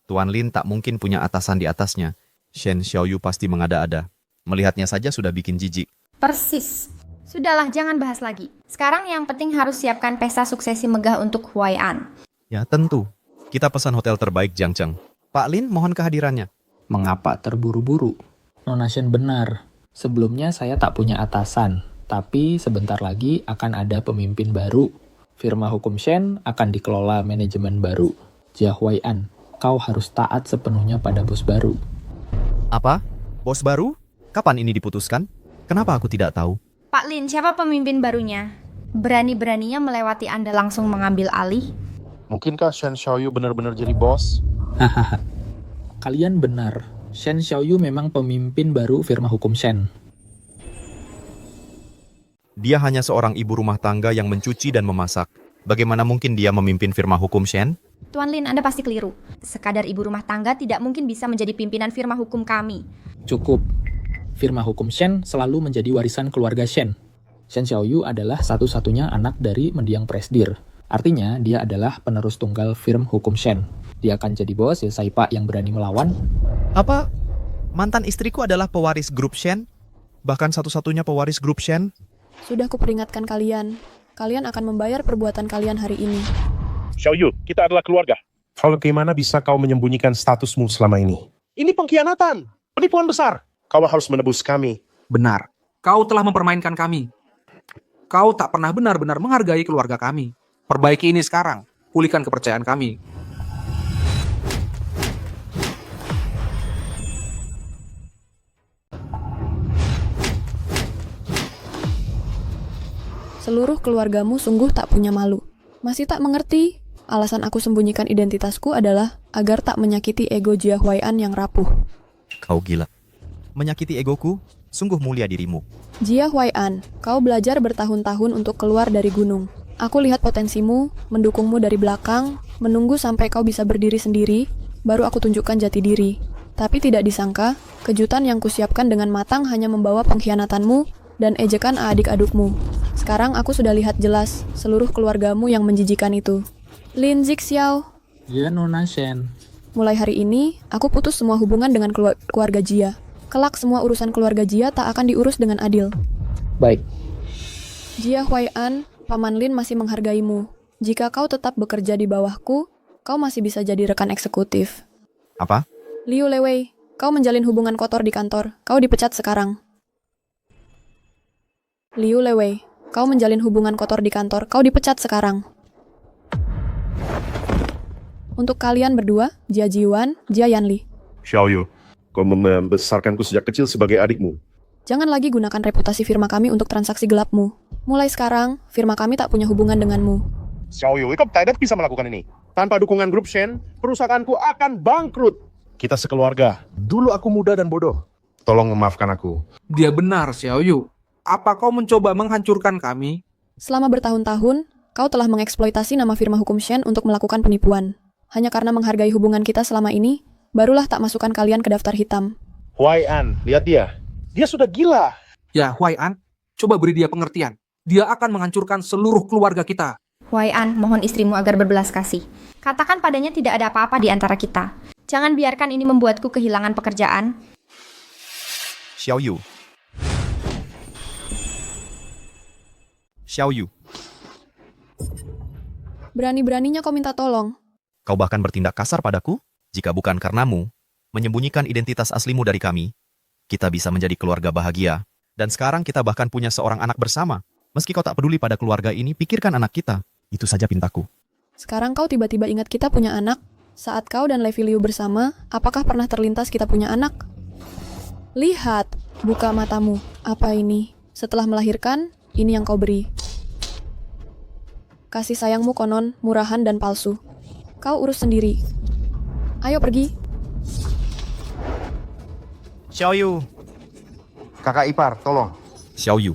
Tuan Lin tak mungkin punya atasan di atasnya. Shen Xiaoyu pasti mengada-ada. Melihatnya saja sudah bikin jijik. Persis. Sudahlah, jangan bahas lagi. Sekarang yang penting harus siapkan pesta suksesi megah untuk Huai'an. Ya tentu. Kita pesan hotel terbaik Jiangcheng. Pak Lin mohon kehadirannya. Mengapa terburu-buru? Nona Shen benar. Sebelumnya saya tak punya atasan, tapi sebentar lagi akan ada pemimpin baru. Firma hukum Shen akan dikelola manajemen baru. Jia Huai'an, kau harus taat sepenuhnya pada bos baru. Apa? Bos baru? Kapan ini diputuskan? Kenapa aku tidak tahu? Pak Lin, siapa pemimpin barunya? Berani-beraninya melewati Anda langsung mengambil alih? Mungkinkah Shen Xiaoyu benar-benar jadi bos? Hahaha. Kalian benar. Shen Xiaoyu memang pemimpin baru firma hukum Shen. Dia hanya seorang ibu rumah tangga yang mencuci dan memasak. Bagaimana mungkin dia memimpin firma hukum Shen? Tuan Lin, Anda pasti keliru. Sekadar ibu rumah tangga tidak mungkin bisa menjadi pimpinan firma hukum kami. Cukup. Firma hukum Shen selalu menjadi warisan keluarga Shen. Shen Xiaoyu adalah satu-satunya anak dari mendiang presdir. Artinya, dia adalah penerus tunggal firma hukum Shen. Dia akan jadi bos ya Saipa yang berani melawan. Apa? Mantan istriku adalah pewaris grup Shen? Bahkan satu-satunya pewaris grup Shen? Sudah kuperingatkan kalian. Kalian akan membayar perbuatan kalian hari ini. Xiaoyu, kita adalah keluarga. Bagaimana bisa kau menyembunyikan statusmu selama ini? Ini pengkhianatan, penipuan besar. Kau harus menebus kami. Benar. Kau telah mempermainkan kami. Kau tak pernah benar-benar menghargai keluarga kami. Perbaiki ini sekarang. Pulihkan kepercayaan kami. Seluruh keluargamu sungguh tak punya malu. Masih tak mengerti? Alasan aku sembunyikan identitasku adalah agar tak menyakiti ego Jia Huai'an yang rapuh. Kau gila. Menyakiti egoku? Sungguh mulia dirimu. Jia Huai'an, kau belajar bertahun-tahun untuk keluar dari gunung. Aku lihat potensimu, mendukungmu dari belakang, menunggu sampai kau bisa berdiri sendiri, baru aku tunjukkan jati diri. Tapi tidak disangka, kejutan yang kusiapkan dengan matang hanya membawa pengkhianatanmu dan ejekan adik-adukmu. Sekarang aku sudah lihat jelas seluruh keluargamu yang menjijikan itu. Lin Zixiao, Ya, Nona Shen. mulai hari ini, aku putus semua hubungan dengan keluarga Jia. Kelak semua urusan keluarga Jia tak akan diurus dengan adil. Baik, Jia Huai'an, Paman Lin masih menghargaimu. Jika kau tetap bekerja di bawahku, kau masih bisa jadi rekan eksekutif. Apa? Liu Lewei, kau menjalin hubungan kotor di kantor. Kau dipecat sekarang. Liu Lewei, kau menjalin hubungan kotor di kantor. Kau dipecat sekarang. Untuk kalian berdua, Jia Jiwan, Jia Yanli. Xiaoyu, kau membesarkanku sejak kecil sebagai adikmu. Jangan lagi gunakan reputasi firma kami untuk transaksi gelapmu. Mulai sekarang, firma kami tak punya hubungan denganmu. Xiaoyu, kau tidak bisa melakukan ini. Tanpa dukungan grup Shen, perusahaanku akan bangkrut. Kita sekeluarga. Dulu aku muda dan bodoh. Tolong memaafkan aku. Dia benar, Xiaoyu. Apa kau mencoba menghancurkan kami? Selama bertahun-tahun, kau telah mengeksploitasi nama firma hukum Shen untuk melakukan penipuan. Hanya karena menghargai hubungan kita selama ini, barulah tak masukkan kalian ke daftar hitam. Huai'an, lihat dia. Dia sudah gila. Ya, Huai'an, coba beri dia pengertian. Dia akan menghancurkan seluruh keluarga kita. Huai'an, mohon istrimu agar berbelas kasih. Katakan padanya tidak ada apa-apa di antara kita. Jangan biarkan ini membuatku kehilangan pekerjaan. Xiaoyu. Xiaoyu, Berani-beraninya kau minta tolong. kau bahkan bertindak kasar padaku? Jika bukan karenamu, menyembunyikan identitas aslimu dari kami, kita bisa menjadi keluarga bahagia. Dan sekarang kita bahkan punya seorang anak bersama. Meski kau tak peduli pada keluarga ini, pikirkan anak kita. Itu saja pintaku. Sekarang kau tiba-tiba ingat kita punya anak. Saat kau dan Levi Liu bersama, apakah pernah terlintas kita punya anak? Lihat, buka matamu. Apa ini? Setelah melahirkan, ini yang kau beri. Kasih sayangmu konon, murahan dan palsu. Kau urus sendiri. Ayo pergi. Xiaoyu. Kakak ipar, tolong. Xiaoyu,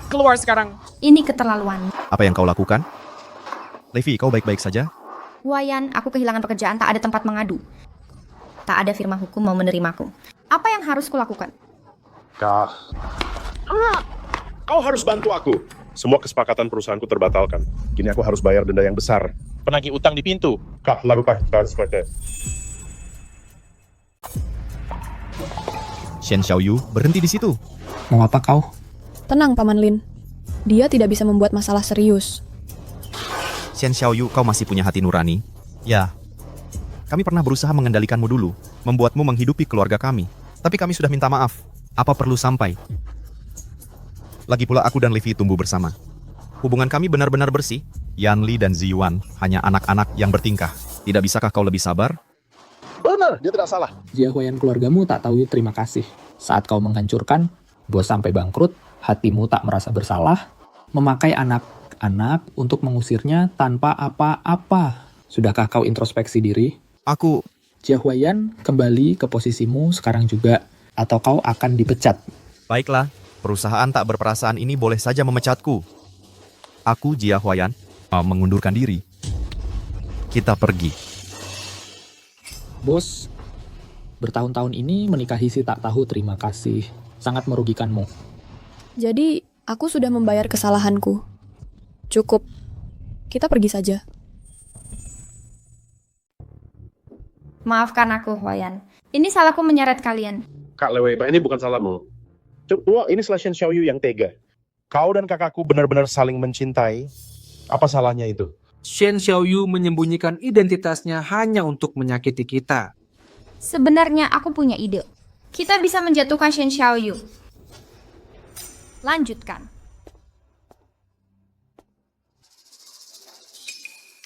Keluar sekarang. Ini keterlaluan. apa yang kau lakukan? Levi, kau baik-baik saja? Huai'an, aku kehilangan pekerjaan, tak ada tempat mengadu. Tak ada firma hukum mau menerimaku. Apa yang harus kulakukan? Kak. Kau harus bantu aku. Semua kesepakatan perusahaanku terbatalkan. Kini aku harus bayar denda yang besar. Penagih utang di pintu. Kak, lakukan seperti itu. Shen Xiaoyu, berhenti di situ. Mau apa kau? Tenang, Paman Lin. Dia tidak bisa membuat masalah serius. Shen Xiaoyu, kau masih punya hati nurani? Ya. Kami pernah berusaha mengendalikanmu dulu, membuatmu menghidupi keluarga kami. Tapi kami sudah minta maaf. Apa perlu sampai? Lagi pula aku dan Levi tumbuh bersama. Hubungan kami benar-benar bersih. Yanli dan Ziyuan hanya anak-anak yang bertingkah. Tidak bisakah kau lebih sabar? Benar, dia tidak salah. Jia Huai'an keluargamu tak tahu terima kasih. Saat kau menghancurkan, bos sampai bangkrut, hatimu tak merasa bersalah, memakai anak-anak untuk mengusirnya tanpa apa-apa. Sudahkah kau introspeksi diri? Aku... Jia Huai'an, kembali ke posisimu sekarang juga, atau kau akan dipecat. Baiklah, perusahaan tak berperasaan ini boleh saja memecatku. Aku, Jia Huai'an, mengundurkan diri. Kita pergi. Bos, bertahun-tahun ini menikahi si tak tahu terima kasih. Sangat merugikanmu. Jadi, aku sudah membayar kesalahanku. Cukup. Kita pergi saja. Maafkan aku, Huai'an. Ini salahku menyeret kalian. Kak Lewei, ini bukan salahmu. Coba, ini Shen Xiaoyu yang tega. Kau dan kakakku benar-benar saling mencintai. Apa salahnya itu? Shen Xiaoyu menyembunyikan identitasnya hanya untuk menyakiti kita. Sebenarnya aku punya ide. Kita bisa menjatuhkan Shen Xiaoyu. Lanjutkan.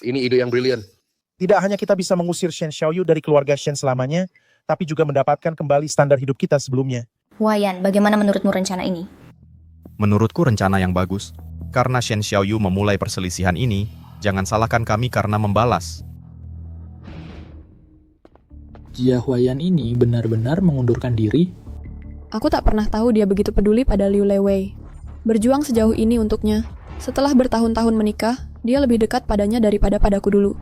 Ini ide yang brilian. Tidak hanya kita bisa mengusir Shen Xiaoyu dari keluarga Shen selamanya, tapi juga mendapatkan kembali standar hidup kita sebelumnya. Huai'an, bagaimana menurutmu rencana ini? Menurutku rencana yang bagus. Karena Shen Xiaoyu memulai perselisihan ini, jangan salahkan kami karena membalas. Jia Huai'an ini benar-benar mengundurkan diri. Aku tak pernah tahu dia begitu peduli pada Liu Lewei. Berjuang sejauh ini untuknya. Setelah bertahun-tahun menikah, dia lebih dekat padanya daripada padaku dulu.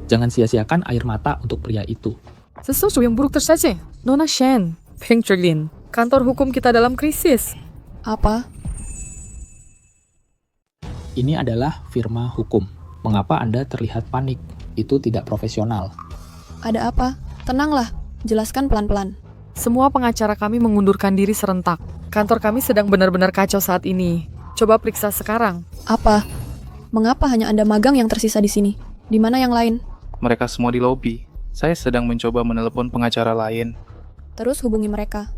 Jangan sia-siakan air mata untuk pria itu. Sesuatu yang buruk terjadi. Nona Shen, Peng Lin, Kantor hukum kita dalam krisis. Apa? Ini adalah firma hukum. Mengapa Anda terlihat panik? Itu tidak profesional. Ada apa? Tenanglah, jelaskan pelan-pelan. Semua pengacara kami mengundurkan diri serentak. Kantor kami sedang benar-benar kacau saat ini. Coba periksa sekarang. Apa? Mengapa hanya Anda magang yang tersisa di sini? Di mana yang lain? Mereka semua di lobi. Saya sedang mencoba menelepon pengacara lain. Terus hubungi mereka.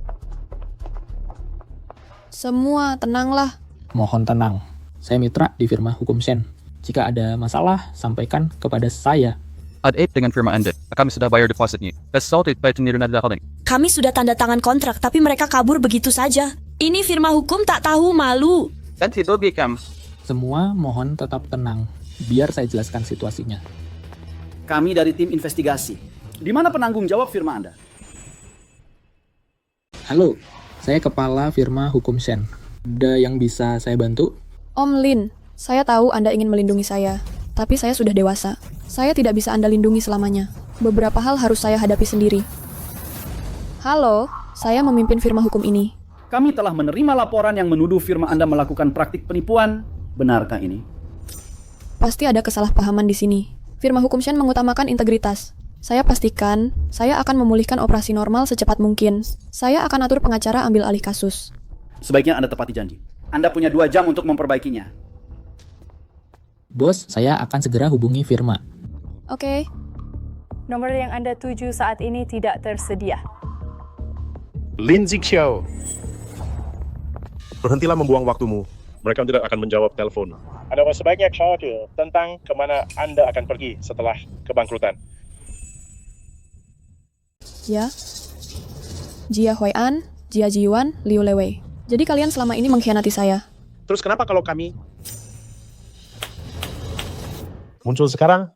Semua tenanglah. Mohon tenang. Saya mitra di firma Hukum Shen. Jika ada masalah, sampaikan kepada saya. Ad-aid dengan firma Anda. Kami sudah bayar depositnya. Resulted by tinirunadahaling. Kami sudah tanda tangan kontrak, tapi mereka kabur begitu saja. Ini firma hukum tak tahu malu. Semua mohon tetap tenang. Biar saya jelaskan situasinya. Kami dari tim investigasi. Di mana penanggung jawab firma Anda? Halo, saya kepala firma Hukum Shen. Ada yang bisa saya bantu? Om Lin, saya tahu Anda ingin melindungi saya. Tapi saya sudah dewasa. Saya tidak bisa Anda lindungi selamanya. Beberapa hal harus saya hadapi sendiri. Halo, saya memimpin firma hukum ini. Kami telah menerima laporan yang menuduh firma Anda melakukan praktik penipuan. Benarkah ini? Pasti ada kesalahpahaman di sini. Firma Hukum Shen mengutamakan integritas. Saya pastikan, saya akan memulihkan operasi normal secepat mungkin. Saya akan atur pengacara ambil alih kasus. Sebaiknya Anda tepati janji. Anda punya 2 jam untuk memperbaikinya. Bos, saya akan segera hubungi firma. Oke. Nomor yang Anda tuju saat ini tidak tersedia. Lin Zixiao. Berhentilah membuang waktumu. Mereka tidak akan menjawab telepon. Anda sebaiknya khawatir tentang kemana Anda akan pergi setelah kebangkrutan. Ya. Jia Huai'an, Jia Jiwan, Liu Lewei. Jadi kalian selama ini mengkhianati saya. Terus kenapa kalau kami muncul sekarang?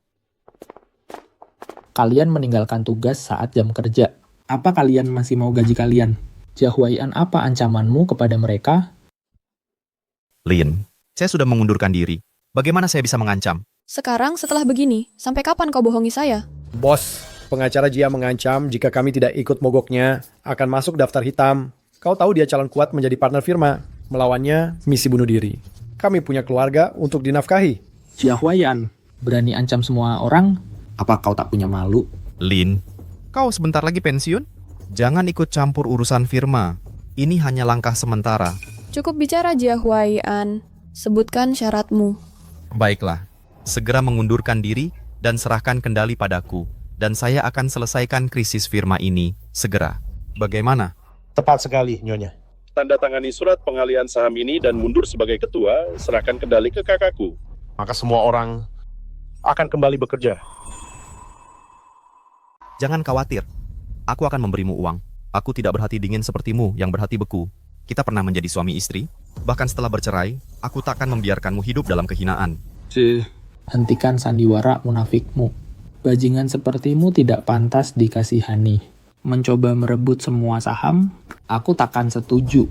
Kalian meninggalkan tugas saat jam kerja. Apa kalian masih mau gaji kalian? Jia Huai'an, apa ancamanmu kepada mereka? Lin, saya sudah mengundurkan diri. Bagaimana saya bisa mengancam? Sekarang setelah begini, sampai kapan kau bohongi saya? Bos, pengacara Jia mengancam jika kami tidak ikut mogoknya, akan masuk daftar hitam. Kau tahu dia calon kuat menjadi partner firma. Melawannya, misi bunuh diri. Kami punya keluarga untuk dinafkahi. Jia Huai'an, berani ancam semua orang? Apa kau tak punya malu? Lin, kau sebentar lagi pensiun? Jangan ikut campur urusan firma. Ini hanya langkah sementara. Cukup bicara Jia Huai'an. Sebutkan syaratmu. Baiklah, segera mengundurkan diri dan serahkan kendali padaku. Dan saya akan selesaikan krisis firma ini segera. Bagaimana? Tepat sekali, Nyonya. Tanda tangani surat pengalihan saham ini dan mundur sebagai ketua, serahkan kendali ke kakakku. Maka semua orang akan kembali bekerja. Jangan khawatir. Aku akan memberimu uang. Aku tidak berhati dingin sepertimu yang berhati beku. Kita pernah menjadi suami istri. Bahkan setelah bercerai, aku tak akan membiarkanmu hidup dalam kehinaan. Hentikan sandiwara munafikmu. Bajingan sepertimu tidak pantas dikasihani. Mencoba merebut semua saham, aku takkan setuju.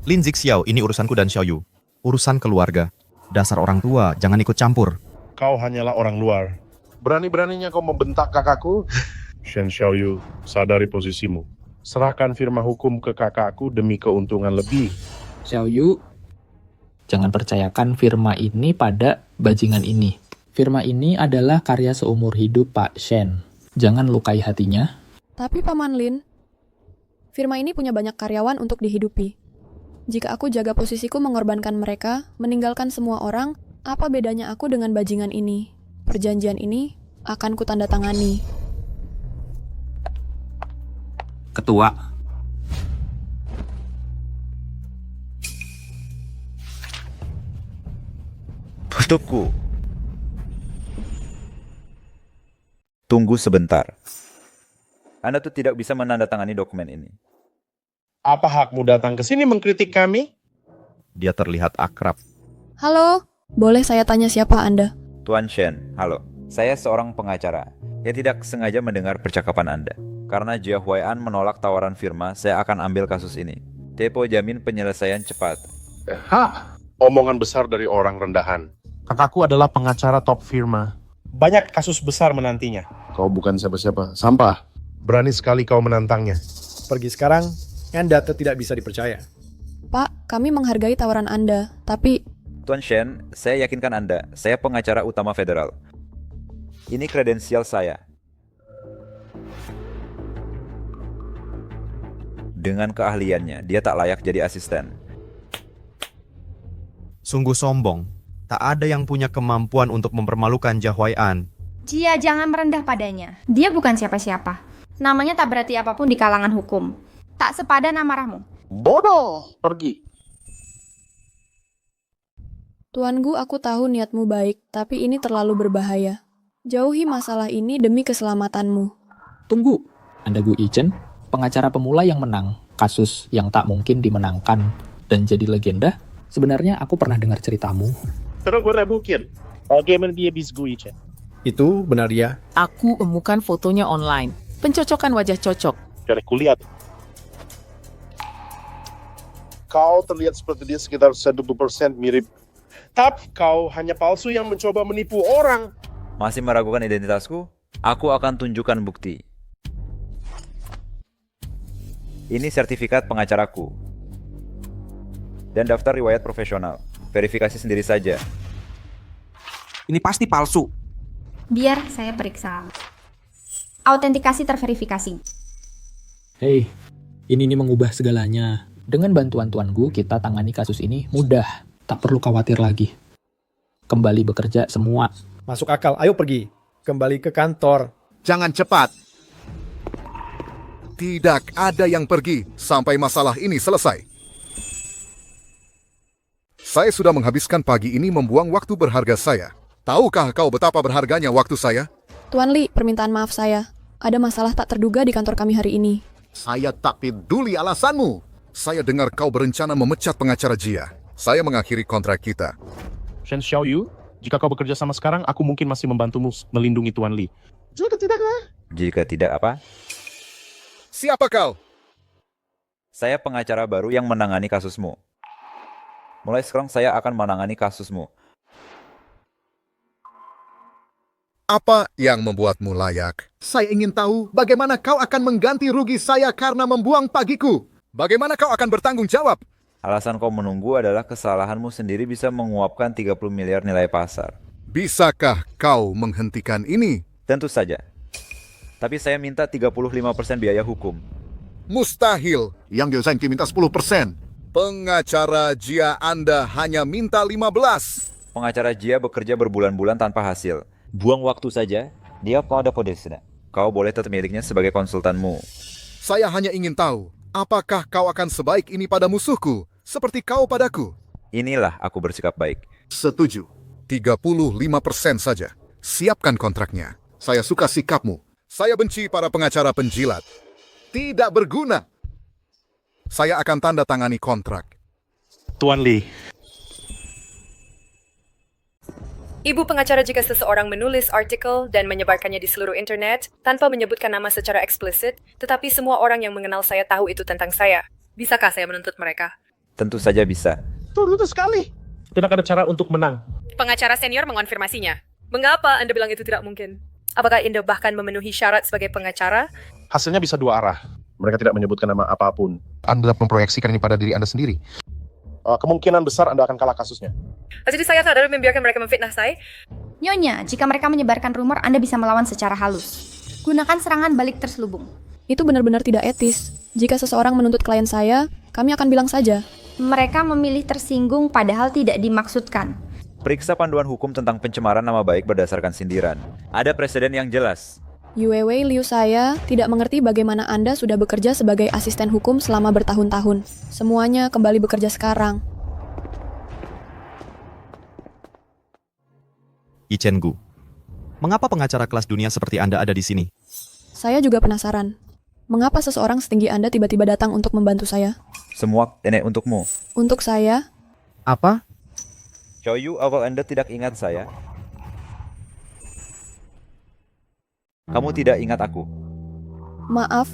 Lin Zixiao, ini urusanku dan Xiaoyu. Urusan keluarga. Dasar orang tua, jangan ikut campur. Kau hanyalah orang luar. Berani-beraninya kau membentak kakakku? Shen Xiaoyu, sadari posisimu. Serahkan firma hukum ke kakakku demi keuntungan lebih. Xiaoyu, jangan percayakan firma ini pada bajingan ini. Firma ini adalah karya seumur hidup Pak Shen. Jangan lukai hatinya. Tapi Paman Lin, firma ini punya banyak karyawan untuk dihidupi. Jika aku jaga posisiku mengorbankan mereka, meninggalkan semua orang, apa bedanya aku dengan bajingan ini? Perjanjian ini akan kutandatangani. Ketua. Untukku. Tunggu sebentar. Anda tuh tidak bisa menandatangani dokumen ini. Apa hakmu datang ke sini mengkritik kami? Dia terlihat akrab. Halo, boleh saya tanya siapa Anda? Tuan Shen, halo. Saya seorang pengacara yang tidak sengaja mendengar percakapan Anda. Karena Jia Huai'an menolak tawaran firma, saya akan ambil kasus ini. Tepo jamin penyelesaian cepat. Omongan besar dari orang rendahan. Kakakku adalah pengacara top firma. Banyak kasus besar menantinya. Kau bukan siapa-siapa, sampah. Berani sekali kau menantangnya. Pergi sekarang, Anda tidak bisa dipercaya. Pak, kami menghargai tawaran Anda, tapi Tuan Shen, saya yakinkan Anda, saya pengacara utama federal. Ini kredensial saya. Dengan keahliannya, dia tak layak jadi asisten. Sungguh sombong. Tak ada yang punya kemampuan untuk mempermalukan Jia Huai'an. Jia, jangan merendah padanya. Dia bukan siapa-siapa. Namanya tak berarti apapun di kalangan hukum. Tak sepadan amarahmu. Bodoh, pergi. Tuanku, aku tahu niatmu baik, tapi ini terlalu berbahaya. Jauhi masalah ini demi keselamatanmu. Tunggu, Anda Gu Ichen, pengacara pemula yang menang, kasus yang tak mungkin dimenangkan dan jadi legenda. Sebenarnya aku pernah dengar ceritamu. Terus gue mungkin. Bagaimana dia bisa gue Ichen? Itu benar dia. Aku emukan fotonya online. Pencocokan wajah cocok. Jadi kulihat. Kau terlihat seperti dia sekitar 1% mirip. Tapi kau hanya palsu yang mencoba menipu orang. Masih meragukan identitasku? Aku akan tunjukkan bukti. Ini sertifikat pengacaraku. Dan daftar riwayat profesional. Verifikasi sendiri saja. Ini pasti palsu. Biar saya periksa. Autentikasi terverifikasi. Hei, ini mengubah segalanya. Dengan bantuan Tuan Gu, kita tangani kasus ini mudah. Tak perlu khawatir lagi. Kembali bekerja semua. Masuk akal, ayo pergi. Kembali ke kantor. Jangan cepat. Tidak ada yang pergi sampai masalah ini selesai. Saya sudah menghabiskan pagi ini membuang waktu berharga saya. Tahukah kau betapa berharganya waktu saya? Tuan Li, permintaan maaf saya. Ada masalah tak terduga di kantor kami hari ini. Saya tak peduli alasanmu. Saya dengar kau berencana memecat pengacara Jia. Saya mengakhiri kontrak kita. Shen Xiaoyu, jika kau bekerja sama sekarang, aku mungkin masih membantumu melindungi Tuan Li. Jika tidak apa? Siapa kau? Saya pengacara baru yang menangani kasusmu. Mulai sekarang saya akan menangani kasusmu. Apa yang membuatmu layak? Saya ingin tahu bagaimana kau akan mengganti rugi saya karena membuang pagiku. Bagaimana kau akan bertanggung jawab? Alasan kau menunggu adalah kesalahanmu sendiri bisa menguapkan 30 miliar nilai pasar. Bisakah kau menghentikan ini? Tentu saja. Tapi saya minta 35% biaya hukum. Mustahil. Yang desain minta 10%. Pengacara Jia Anda hanya minta 15. Pengacara Jia bekerja berbulan-bulan tanpa hasil. Buang waktu saja. Dia pada podesnya. Kau boleh tetap miliknya sebagai konsultanmu. Saya hanya ingin tahu. Apakah kau akan sebaik ini pada musuhku, seperti kau padaku? Inilah aku bersikap baik. Setuju. 35% saja. Siapkan kontraknya. Saya suka sikapmu. Saya benci para pengacara penjilat. Tidak berguna. Saya akan tanda tangani kontrak. Tuan Li. Ibu pengacara, jika seseorang menulis artikel dan menyebarkannya di seluruh internet tanpa menyebutkan nama secara eksplisit, tetapi semua orang yang mengenal saya tahu itu tentang saya, bisakah saya menuntut mereka? Tentu saja bisa. Tuh sekali. Tidak ada cara untuk menang. Pengacara senior mengonfirmasinya. Mengapa Anda bilang itu tidak mungkin? Apakah Anda bahkan memenuhi syarat sebagai pengacara? Hasilnya bisa dua arah. Mereka tidak menyebutkan nama apapun. Anda memproyeksikan ini pada diri Anda sendiri. Kemungkinan besar Anda akan kalah kasusnya. Jadi saya sadar membiarkan mereka memfitnah saya? Nyonya, jika mereka menyebarkan rumor, Anda bisa melawan secara halus. Gunakan serangan balik terselubung. Itu benar-benar tidak etis. Jika seseorang menuntut klien saya, kami akan bilang saja. Mereka memilih tersinggung padahal tidak dimaksudkan. Periksa panduan hukum tentang pencemaran nama baik berdasarkan sindiran. Ada presiden yang jelas. Yue Wei Liu saya tidak mengerti bagaimana Anda sudah bekerja sebagai asisten hukum selama bertahun-tahun. Semuanya kembali bekerja sekarang. Ichen Gu, mengapa pengacara kelas dunia seperti Anda ada di sini? Saya juga penasaran. Mengapa seseorang setinggi Anda tiba-tiba datang untuk membantu saya? Semua nenek untukmu. Untuk saya? Apa? Xiaoyu, awal Anda tidak ingat saya? Kamu tidak ingat aku? Maaf,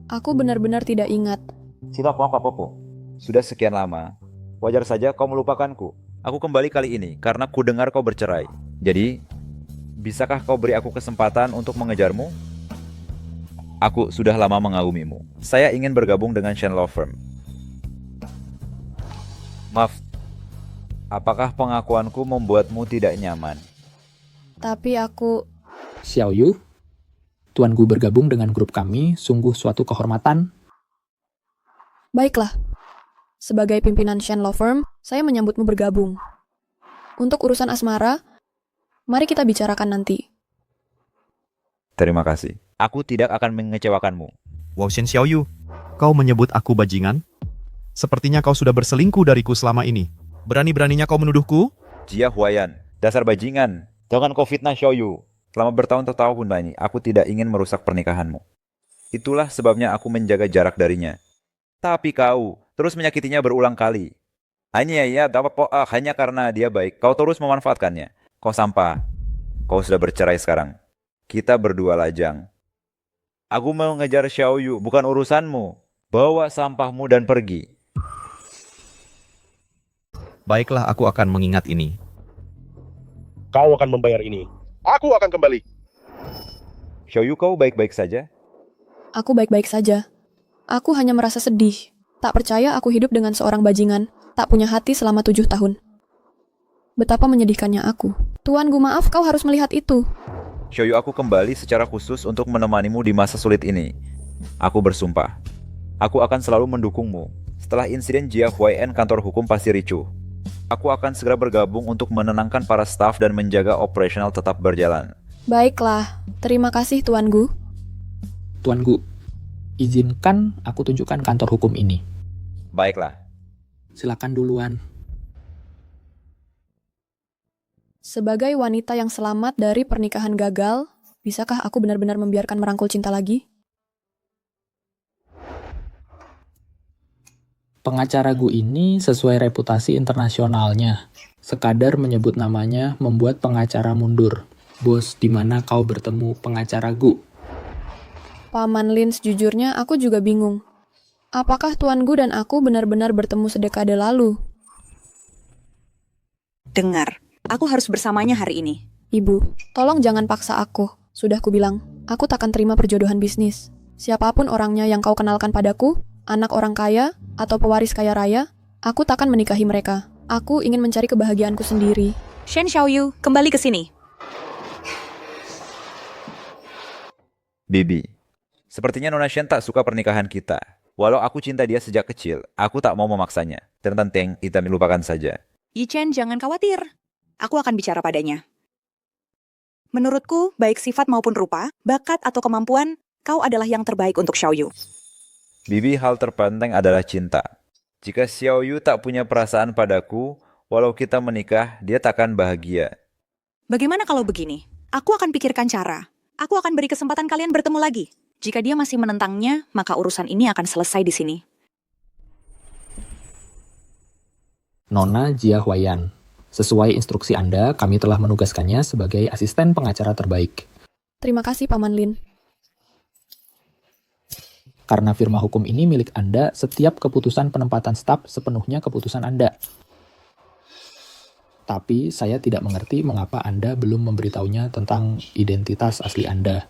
aku benar-benar tidak ingat. Tidak apa-apa. Sudah sekian lama. Wajar saja kau melupakanku. Aku kembali kali ini karena ku dengar kau bercerai. Jadi, bisakah kau beri aku kesempatan untuk mengejarmu? Aku sudah lama mengagumimu. Saya ingin bergabung dengan Shen Law Firm. Maaf, apakah pengakuanku membuatmu tidak nyaman? Tapi aku... Xiao Yu, Tuan Gu bergabung dengan grup kami sungguh suatu kehormatan. Baiklah. Sebagai pimpinan Shen Law Firm, saya menyambutmu bergabung. Untuk urusan asmara, mari kita bicarakan nanti. Terima kasih. Aku tidak akan mengecewakanmu. Wow Shen Xiaoyu, kau menyebut aku bajingan? Sepertinya kau sudah berselingkuh dariku selama ini. Berani-beraninya kau menuduhku? Jia Huayan, dasar bajingan. Jangan kau fitnah Xiaoyu. Selama bertahun-tahun ini, aku tidak ingin merusak pernikahanmu. Itulah sebabnya aku menjaga jarak darinya. Tapi kau terus menyakitinya berulang kali. Hanya karena dia baik, kau terus memanfaatkannya. Kau sampah. Kau sudah bercerai sekarang. Kita berdua lajang. Aku mau ngejar Xiaoyu, bukan urusanmu. Bawa sampahmu dan pergi. Baiklah, aku akan mengingat ini. Kau akan membayar ini. Aku akan kembali. Xiaoyu, kau baik-baik saja? Aku baik-baik saja. Aku hanya merasa sedih. Tak percaya aku hidup dengan seorang bajingan, tak punya hati selama 7 tahun. Betapa menyedihkannya aku. Tuan Gu, maaf, kau harus melihat itu. Xiaoyu, aku kembali secara khusus untuk menemanimu di masa sulit ini. Aku bersumpah, aku akan selalu mendukungmu. Setelah insiden Jia Huayan, kantor hukum pasti ricuh. Aku akan segera bergabung untuk menenangkan para staf dan menjaga operasional tetap berjalan. Baiklah, terima kasih Tuan Gu. Tuan Gu, izinkan aku tunjukkan kantor hukum ini. Baiklah. Silakan duluan. Sebagai wanita yang selamat dari pernikahan gagal, bisakah aku benar-benar membiarkan merangkul cinta lagi? Pengacara Gu ini sesuai reputasi internasionalnya. Sekadar menyebut namanya membuat pengacara mundur. Bos, di mana kau bertemu pengacara Gu? Paman Lin, sejujurnya aku juga bingung. Apakah Tuan Gu dan aku benar-benar bertemu sedekade lalu? Dengar, aku harus bersamanya hari ini. Ibu, tolong jangan paksa aku. Sudah kubilang, aku takkan terima perjodohan bisnis. Siapapun orangnya yang kau kenalkan padaku, anak orang kaya atau pewaris kaya raya, aku takkan menikahi mereka. Aku ingin mencari kebahagiaanku sendiri. Shen Xiaoyu, kembali ke sini. Bibi, sepertinya Nona Shen tak suka pernikahan kita. Walau aku cinta dia sejak kecil, aku tak mau memaksanya. Tentang kita lupakan saja. Yi Chen, jangan khawatir. Aku akan bicara padanya. Menurutku, baik sifat maupun rupa, bakat atau kemampuan, kau adalah yang terbaik untuk Xiaoyu. Bibi, hal terpenting adalah cinta. Jika Xiaoyu tak punya perasaan padaku, walau kita menikah, dia takkan bahagia. Bagaimana kalau begini? Aku akan pikirkan cara. Aku akan beri kesempatan kalian bertemu lagi. Jika dia masih menentangnya, maka urusan ini akan selesai di sini. Nona Jia Huayan. Sesuai instruksi Anda, kami telah menugaskannya sebagai asisten pengacara terbaik. Terima kasih, Paman Lin. Karena firma hukum ini milik Anda, setiap keputusan penempatan staf sepenuhnya keputusan Anda. Tapi saya tidak mengerti mengapa Anda belum memberitahunya tentang identitas asli Anda.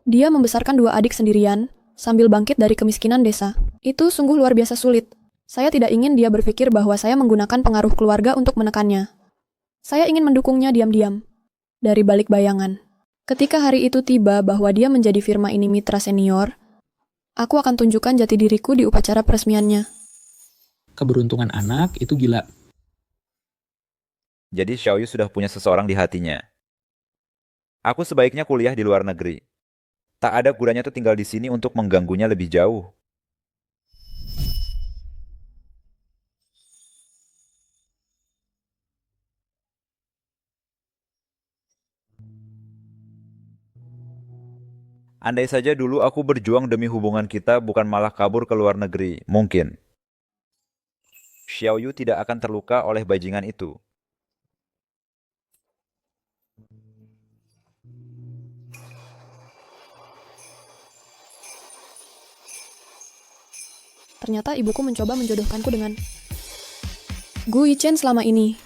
Dia membesarkan 2 adik sendirian, sambil bangkit dari kemiskinan desa. Itu sungguh luar biasa sulit. Saya tidak ingin dia berpikir bahwa saya menggunakan pengaruh keluarga untuk menekannya. Saya ingin mendukungnya diam-diam. Dari balik bayangan. Ketika hari itu tiba bahwa dia menjadi firma ini mitra senior, aku akan tunjukkan jati diriku di upacara peresmiannya. Keberuntungan anak itu gila. Jadi Xiaoyu sudah punya seseorang di hatinya. Aku sebaiknya kuliah di luar negeri. Tak ada gunanya tuh tinggal di sini untuk mengganggunya lebih jauh. Andai saja dulu aku berjuang demi hubungan kita, bukan malah kabur ke luar negeri, mungkin Xiaoyu tidak akan terluka oleh bajingan itu. Ternyata ibuku mencoba menjodohkanku dengan Gu Yichen selama ini.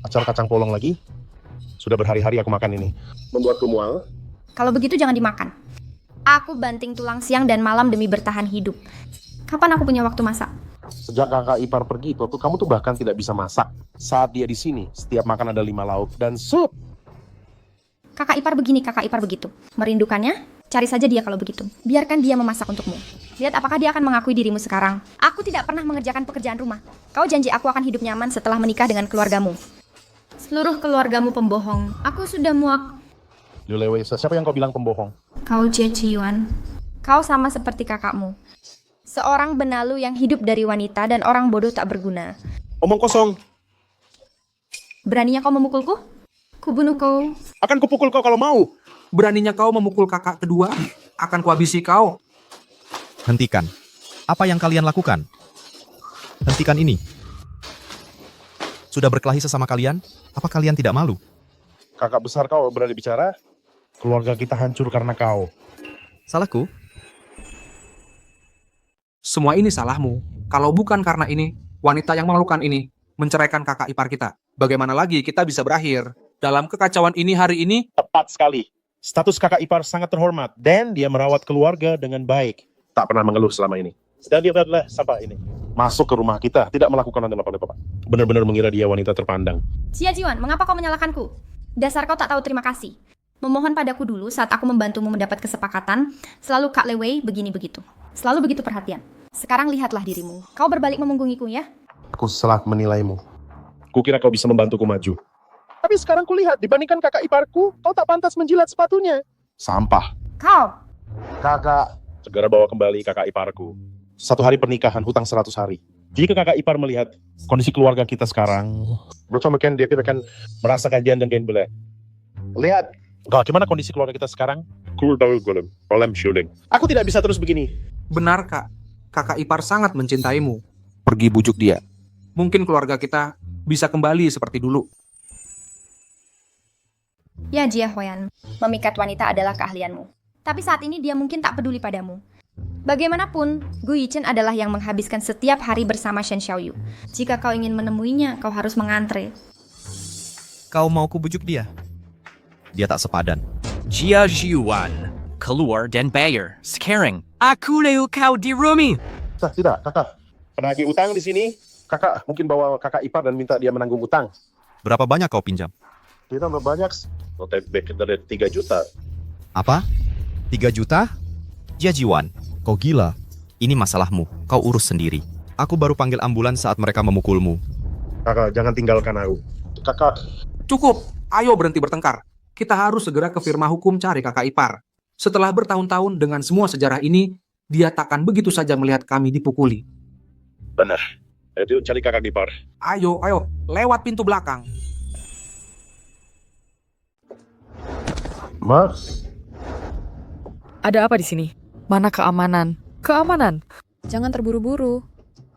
Acar kacang polong lagi? Sudah berhari-hari aku makan ini. Membuatku mual. Kalau begitu jangan dimakan. Aku banting tulang siang dan malam demi bertahan hidup. Kapan aku punya waktu masak? Sejak kakak ipar pergi itu, kamu tuh bahkan tidak bisa masak. Saat dia di sini, setiap makan ada 5 lauk dan sup. Kakak ipar begini, kakak ipar begitu. Merindukannya? Cari saja dia kalau begitu. Biarkan dia memasak untukmu. Lihat apakah dia akan mengakui dirimu sekarang. Aku tidak pernah mengerjakan pekerjaan rumah. Kau janji aku akan hidup nyaman setelah menikah dengan keluargamu. Seluruh keluargamu pembohong. Aku sudah muak. Liu Lewei, siapa yang kau bilang pembohong? Kau Jie Yuan. Kau sama seperti kakakmu. Seorang benalu yang hidup dari wanita dan orang bodoh tak berguna. Omong kosong. Beraninya kau memukulku? Kubunuh kau. Akan kupukul kau kalau mau. Beraninya kau memukul kakak kedua, akan kuhabisi kau. Hentikan. Apa yang kalian lakukan? Hentikan ini. Sudah berkelahi sesama kalian? Apa kalian tidak malu? Kakak besar kau berani bicara? Keluarga kita hancur karena kau. Salahku? Semua ini salahmu. Kalau bukan karena ini, wanita yang melakukan ini menceraikan kakak ipar kita. Bagaimana lagi kita bisa berakhir? Dalam kekacauan ini hari ini, tepat sekali. Status kakak ipar sangat terhormat dan dia merawat keluarga dengan baik. Tak pernah mengeluh selama ini. Dan dia adalah sampah ini. Masuk ke rumah kita, tidak melakukan apa-apa. Benar-benar mengira dia wanita terpandang. Jie Yuan, mengapa kau menyalahkanku? Dasar kau tak tahu terima kasih. Memohon padaku dulu saat aku membantumu mendapat kesepakatan, selalu Kak Lewei begini begitu. Selalu begitu perhatian. Sekarang lihatlah dirimu. Kau berbalik memunggungiku ya. Aku salah menilaimu. Kukira kau bisa membantuku maju. Tapi sekarang kulihat, dibandingkan kakak iparku, kau tak pantas menjilat sepatunya. Sampah. Kau. Kakak. Segera bawa kembali kakak iparku. 1 hari pernikahan, hutang 100 hari. Jika kakak ipar melihat kondisi keluarga kita sekarang, bersama Ken, dia akan merasa kajian dan Ken boleh. Lihat, gimana kondisi keluarga kita sekarang? Aku tidak bisa terus begini. benar kak, kakak ipar sangat mencintaimu. Pergi bujuk dia. Mungkin keluarga kita bisa kembali seperti dulu. Ya Jie Huan, memikat wanita adalah keahlianmu. Tapi saat ini dia mungkin tak peduli padamu. Bagaimanapun, Gu Yichen adalah yang menghabiskan setiap hari bersama Shen Xiaoyu. Jika kau ingin menemuinya, kau harus mengantre. Kau mau kubujuk dia? Dia tak sepadan. Jia Yuan, keluar dan bayar. Sekarang, aku leu kau di rumah. Tidak, kakak. Penagih utang di sini. Kakak mungkin bawa kakak ipar dan minta dia menanggung utang. Berapa banyak kau pinjam? Tidak banyak. Dari 3 juta. Apa? 3 juta? Jia Yuan, kau gila. Ini masalahmu, kau urus sendiri. Aku baru panggil ambulans saat mereka memukulmu. Kakak, jangan tinggalkan aku. Kakak. Cukup, ayo berhenti bertengkar. Kita harus segera ke firma hukum cari kakak ipar. Setelah bertahun-tahun dengan semua sejarah ini, dia takkan begitu saja melihat kami dipukuli. Benar. Ayo cari kakak ipar. Ayo, lewat pintu belakang. Mas. Ada apa di sini? Mana keamanan? Keamanan? Jangan terburu-buru.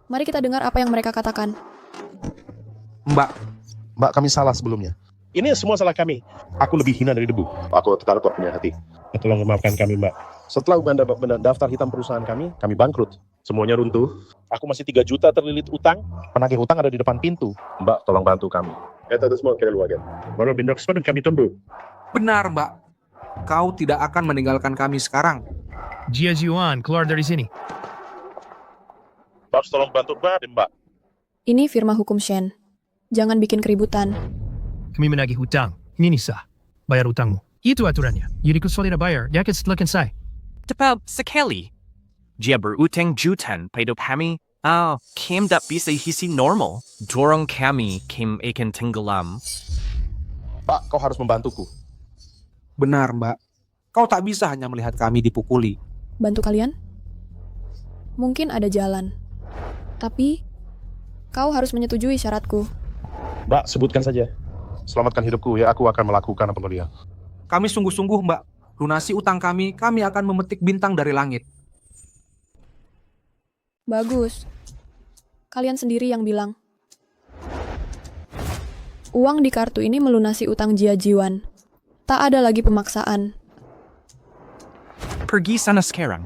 Mari kita dengar apa yang mereka katakan. Mbak, kami salah sebelumnya. Ini semua salah kami. Aku lebih hina dari debu. Aku tertarik punya hati. Tolong maafkan kami, Mbak. Setelah daftar hitam perusahaan kami bangkrut. Semuanya runtuh. Aku masih 3 juta terlilit utang. Penagih hutang ada di depan pintu. Mbak, tolong bantu kami. Itu semua keluarga. Baru pindah ke dan kami tunggu. Benar, Mbak. Kau tidak akan meninggalkan kami sekarang. Jia Yuan, keluar dari sini. Mbak, tolong bantu Mbak. Ini firma hukum Shen. Jangan bikin keributan. Kami menagih hutang. Ini sah. Bayar hutangmu. Itu aturannya. Jadi solida bayar. Ya, look inside. Tepat sekali. Jia berutang jutaan pada kami. Kim tak bisa hisi normal. Dorong kami, Kim akan tenggelam. Pak, kau harus membantuku. Benar, Mbak. Kau tak bisa hanya melihat kami dipukuli. Bantu kalian? Mungkin ada jalan. Tapi, kau harus menyetujui syaratku. Mbak, sebutkan saja. Selamatkan hidupku, ya aku akan melakukan apa dia. Kami sungguh-sungguh, Mbak. Lunasi utang kami akan memetik bintang dari langit. Bagus. Kalian sendiri yang bilang. Uang di kartu ini melunasi utang Jia Yuan. Tak ada lagi pemaksaan. Pergi sana sekarang.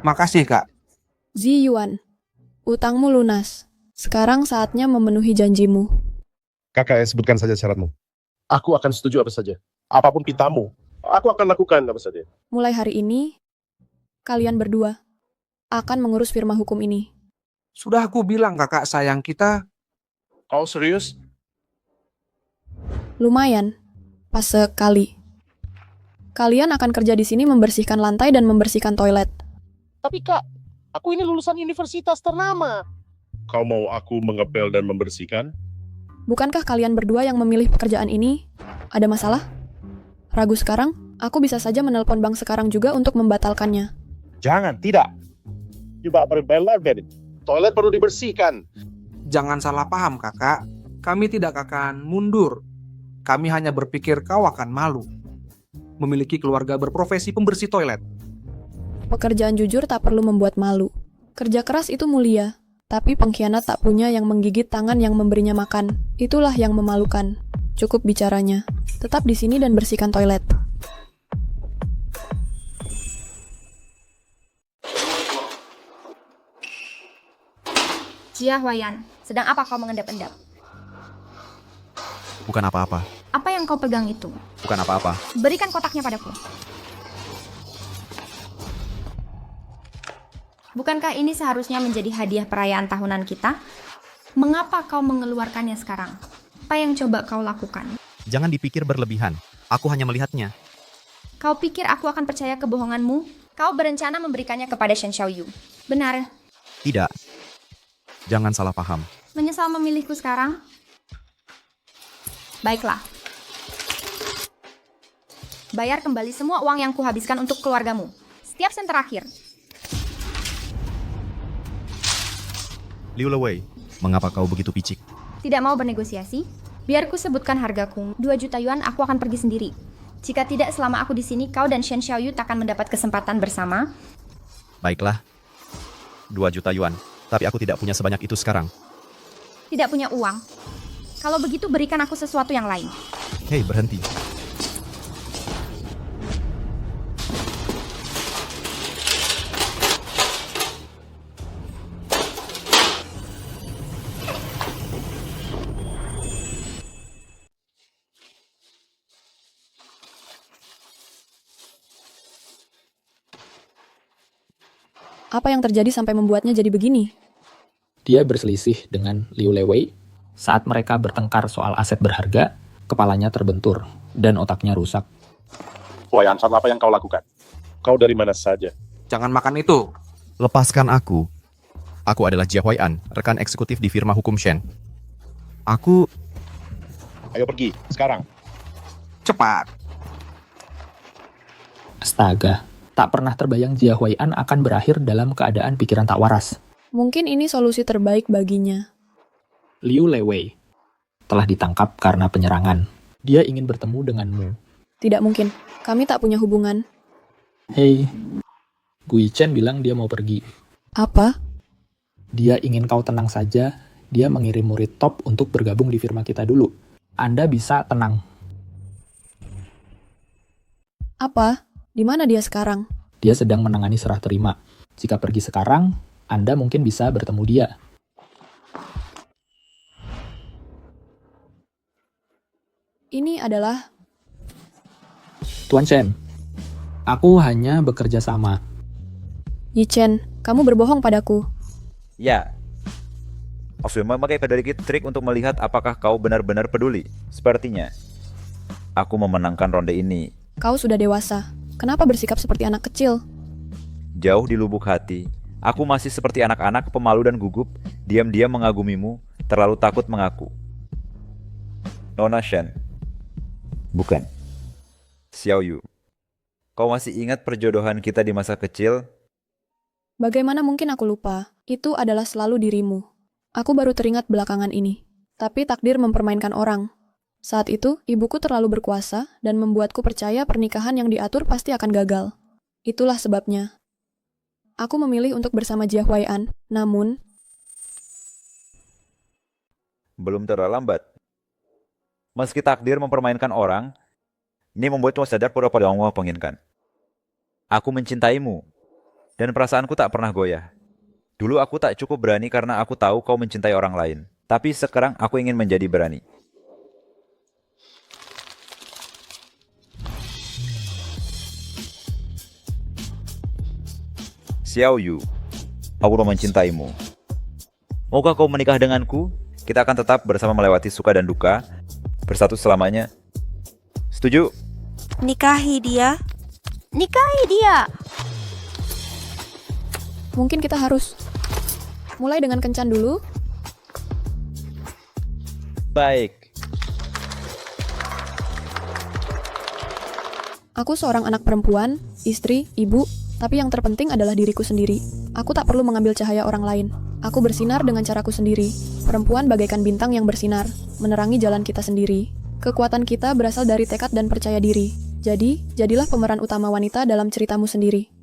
Makasih, Kak. Zi Yuan, utangmu lunas. Sekarang saatnya memenuhi janjimu. Kakak, sebutkan saja syaratmu. Aku akan setuju apa saja. Apapun pintamu, aku akan lakukan apa saja. Mulai hari ini, kalian berdua akan mengurus firma hukum ini. Sudah aku bilang kakak sayang kita. Kau serius? Lumayan, pas sekali. Kalian akan kerja di sini membersihkan lantai dan membersihkan toilet. Tapi Kak, aku ini lulusan universitas ternama. Kau mau aku mengepel dan membersihkan? Bukankah kalian berdua yang memilih pekerjaan ini? Ada masalah? Ragu sekarang? Aku bisa saja menelpon bank sekarang juga untuk membatalkannya. Jangan, tidak. Coba berbela, Berit. Toilet perlu dibersihkan. Jangan salah paham kakak. Kami tidak akan mundur. Kami hanya berpikir kau akan malu. Memiliki keluarga berprofesi pembersih toilet. Pekerjaan jujur tak perlu membuat malu. Kerja keras itu mulia. Tapi pengkhianat tak punya yang menggigit tangan yang memberinya makan. Itulah yang memalukan. Cukup bicaranya. Tetap di sini dan bersihkan toilet. Jia Huayan, sedang apa kau mengendap-endap? Bukan apa-apa. Apa yang kau pegang itu? Bukan apa-apa. Berikan kotaknya padaku. Bukankah ini seharusnya menjadi hadiah perayaan tahunan kita? Mengapa kau mengeluarkannya sekarang? Apa yang coba kau lakukan? Jangan dipikir berlebihan. Aku hanya melihatnya. Kau pikir aku akan percaya kebohonganmu? Kau berencana memberikannya kepada Shen Xiaoyu. Benar. Tidak. Jangan salah paham. Menyesal memilihku sekarang? Baiklah. Bayar kembali semua uang yang kuhabiskan untuk keluargamu. Setiap sen terakhir. Liu Lewei, mengapa kau begitu picik? Tidak mau bernegosiasi? Biar ku sebutkan hargaku. 2 juta yuan aku akan pergi sendiri. Jika tidak, selama aku di sini, kau dan Shen Xiaoyu akan mendapat kesempatan bersama. Baiklah. 2 juta yuan. Tapi aku tidak punya sebanyak itu sekarang. Tidak punya uang. Kalau begitu, berikan aku sesuatu yang lain. Hei, berhenti. Apa yang terjadi sampai membuatnya jadi begini? Dia berselisih dengan Liu Lewei. Saat mereka bertengkar soal aset berharga, kepalanya terbentur dan otaknya rusak. Huayan, saat apa yang kau lakukan? Kau dari mana saja? Jangan makan itu. Lepaskan aku. Aku adalah Jia Huayan, rekan eksekutif di firma hukum Shen. Aku... Ayo pergi, sekarang. Cepat. Astaga, tak pernah terbayang Jia Huayan akan berakhir dalam keadaan pikiran tak waras. Mungkin ini solusi terbaik baginya. Liu Lewei telah ditangkap karena penyerangan. Dia ingin bertemu denganmu. Tidak mungkin. Kami tak punya hubungan. Hei, Gui Chen bilang dia mau pergi. Apa? Dia ingin kau tenang saja. Dia mengirim murid top untuk bergabung di firma kita dulu. Anda bisa tenang. Apa? Di mana dia sekarang? Dia sedang menangani serah terima. Jika pergi sekarang, Anda mungkin bisa bertemu dia. Ini adalah... Tuan Chen, aku hanya bekerja sama. Yi Chen, kamu berbohong padaku. Ya. Oke, memakai sedikit trik untuk melihat apakah kau benar-benar peduli. Sepertinya, aku memenangkan ronde ini. Kau sudah dewasa. Kenapa bersikap seperti anak kecil? Jauh di lubuk hati, aku masih seperti anak-anak pemalu dan gugup, diam-diam mengagumimu, terlalu takut mengaku. Nona Shen. Bukan. Xiaoyu. Kau masih ingat perjodohan kita di masa kecil? Bagaimana mungkin aku lupa? Itu adalah selalu dirimu. Aku baru teringat belakangan ini. Tapi takdir mempermainkan orang. Saat itu, ibuku terlalu berkuasa dan membuatku percaya pernikahan yang diatur pasti akan gagal. Itulah sebabnya. Aku memilih untuk bersama Jia Huayan, namun... Belum terlambat. Meski takdir mempermainkan orang, ini membuatmu sadar pura-pura yang Allah penginginkan. Aku mencintaimu, dan perasaanku tak pernah goyah. Dulu aku tak cukup berani karena aku tahu kau mencintai orang lain. Tapi sekarang aku ingin menjadi berani. Xiao Yu, aku telah mencintaimu. Maukah kau menikah denganku? Kita akan tetap bersama melewati suka dan duka, bersatu selamanya. Setuju? Nikahi dia. Nikahi dia. Mungkin kita harus mulai dengan kencan dulu. Baik. Aku seorang anak perempuan, istri, ibu, tapi yang terpenting adalah diriku sendiri. Aku tak perlu mengambil cahaya orang lain. Aku bersinar dengan caraku sendiri. Perempuan bagaikan bintang yang bersinar, menerangi jalan kita sendiri. Kekuatan kita berasal dari tekad dan percaya diri. Jadi, jadilah pemeran utama wanita dalam ceritamu sendiri.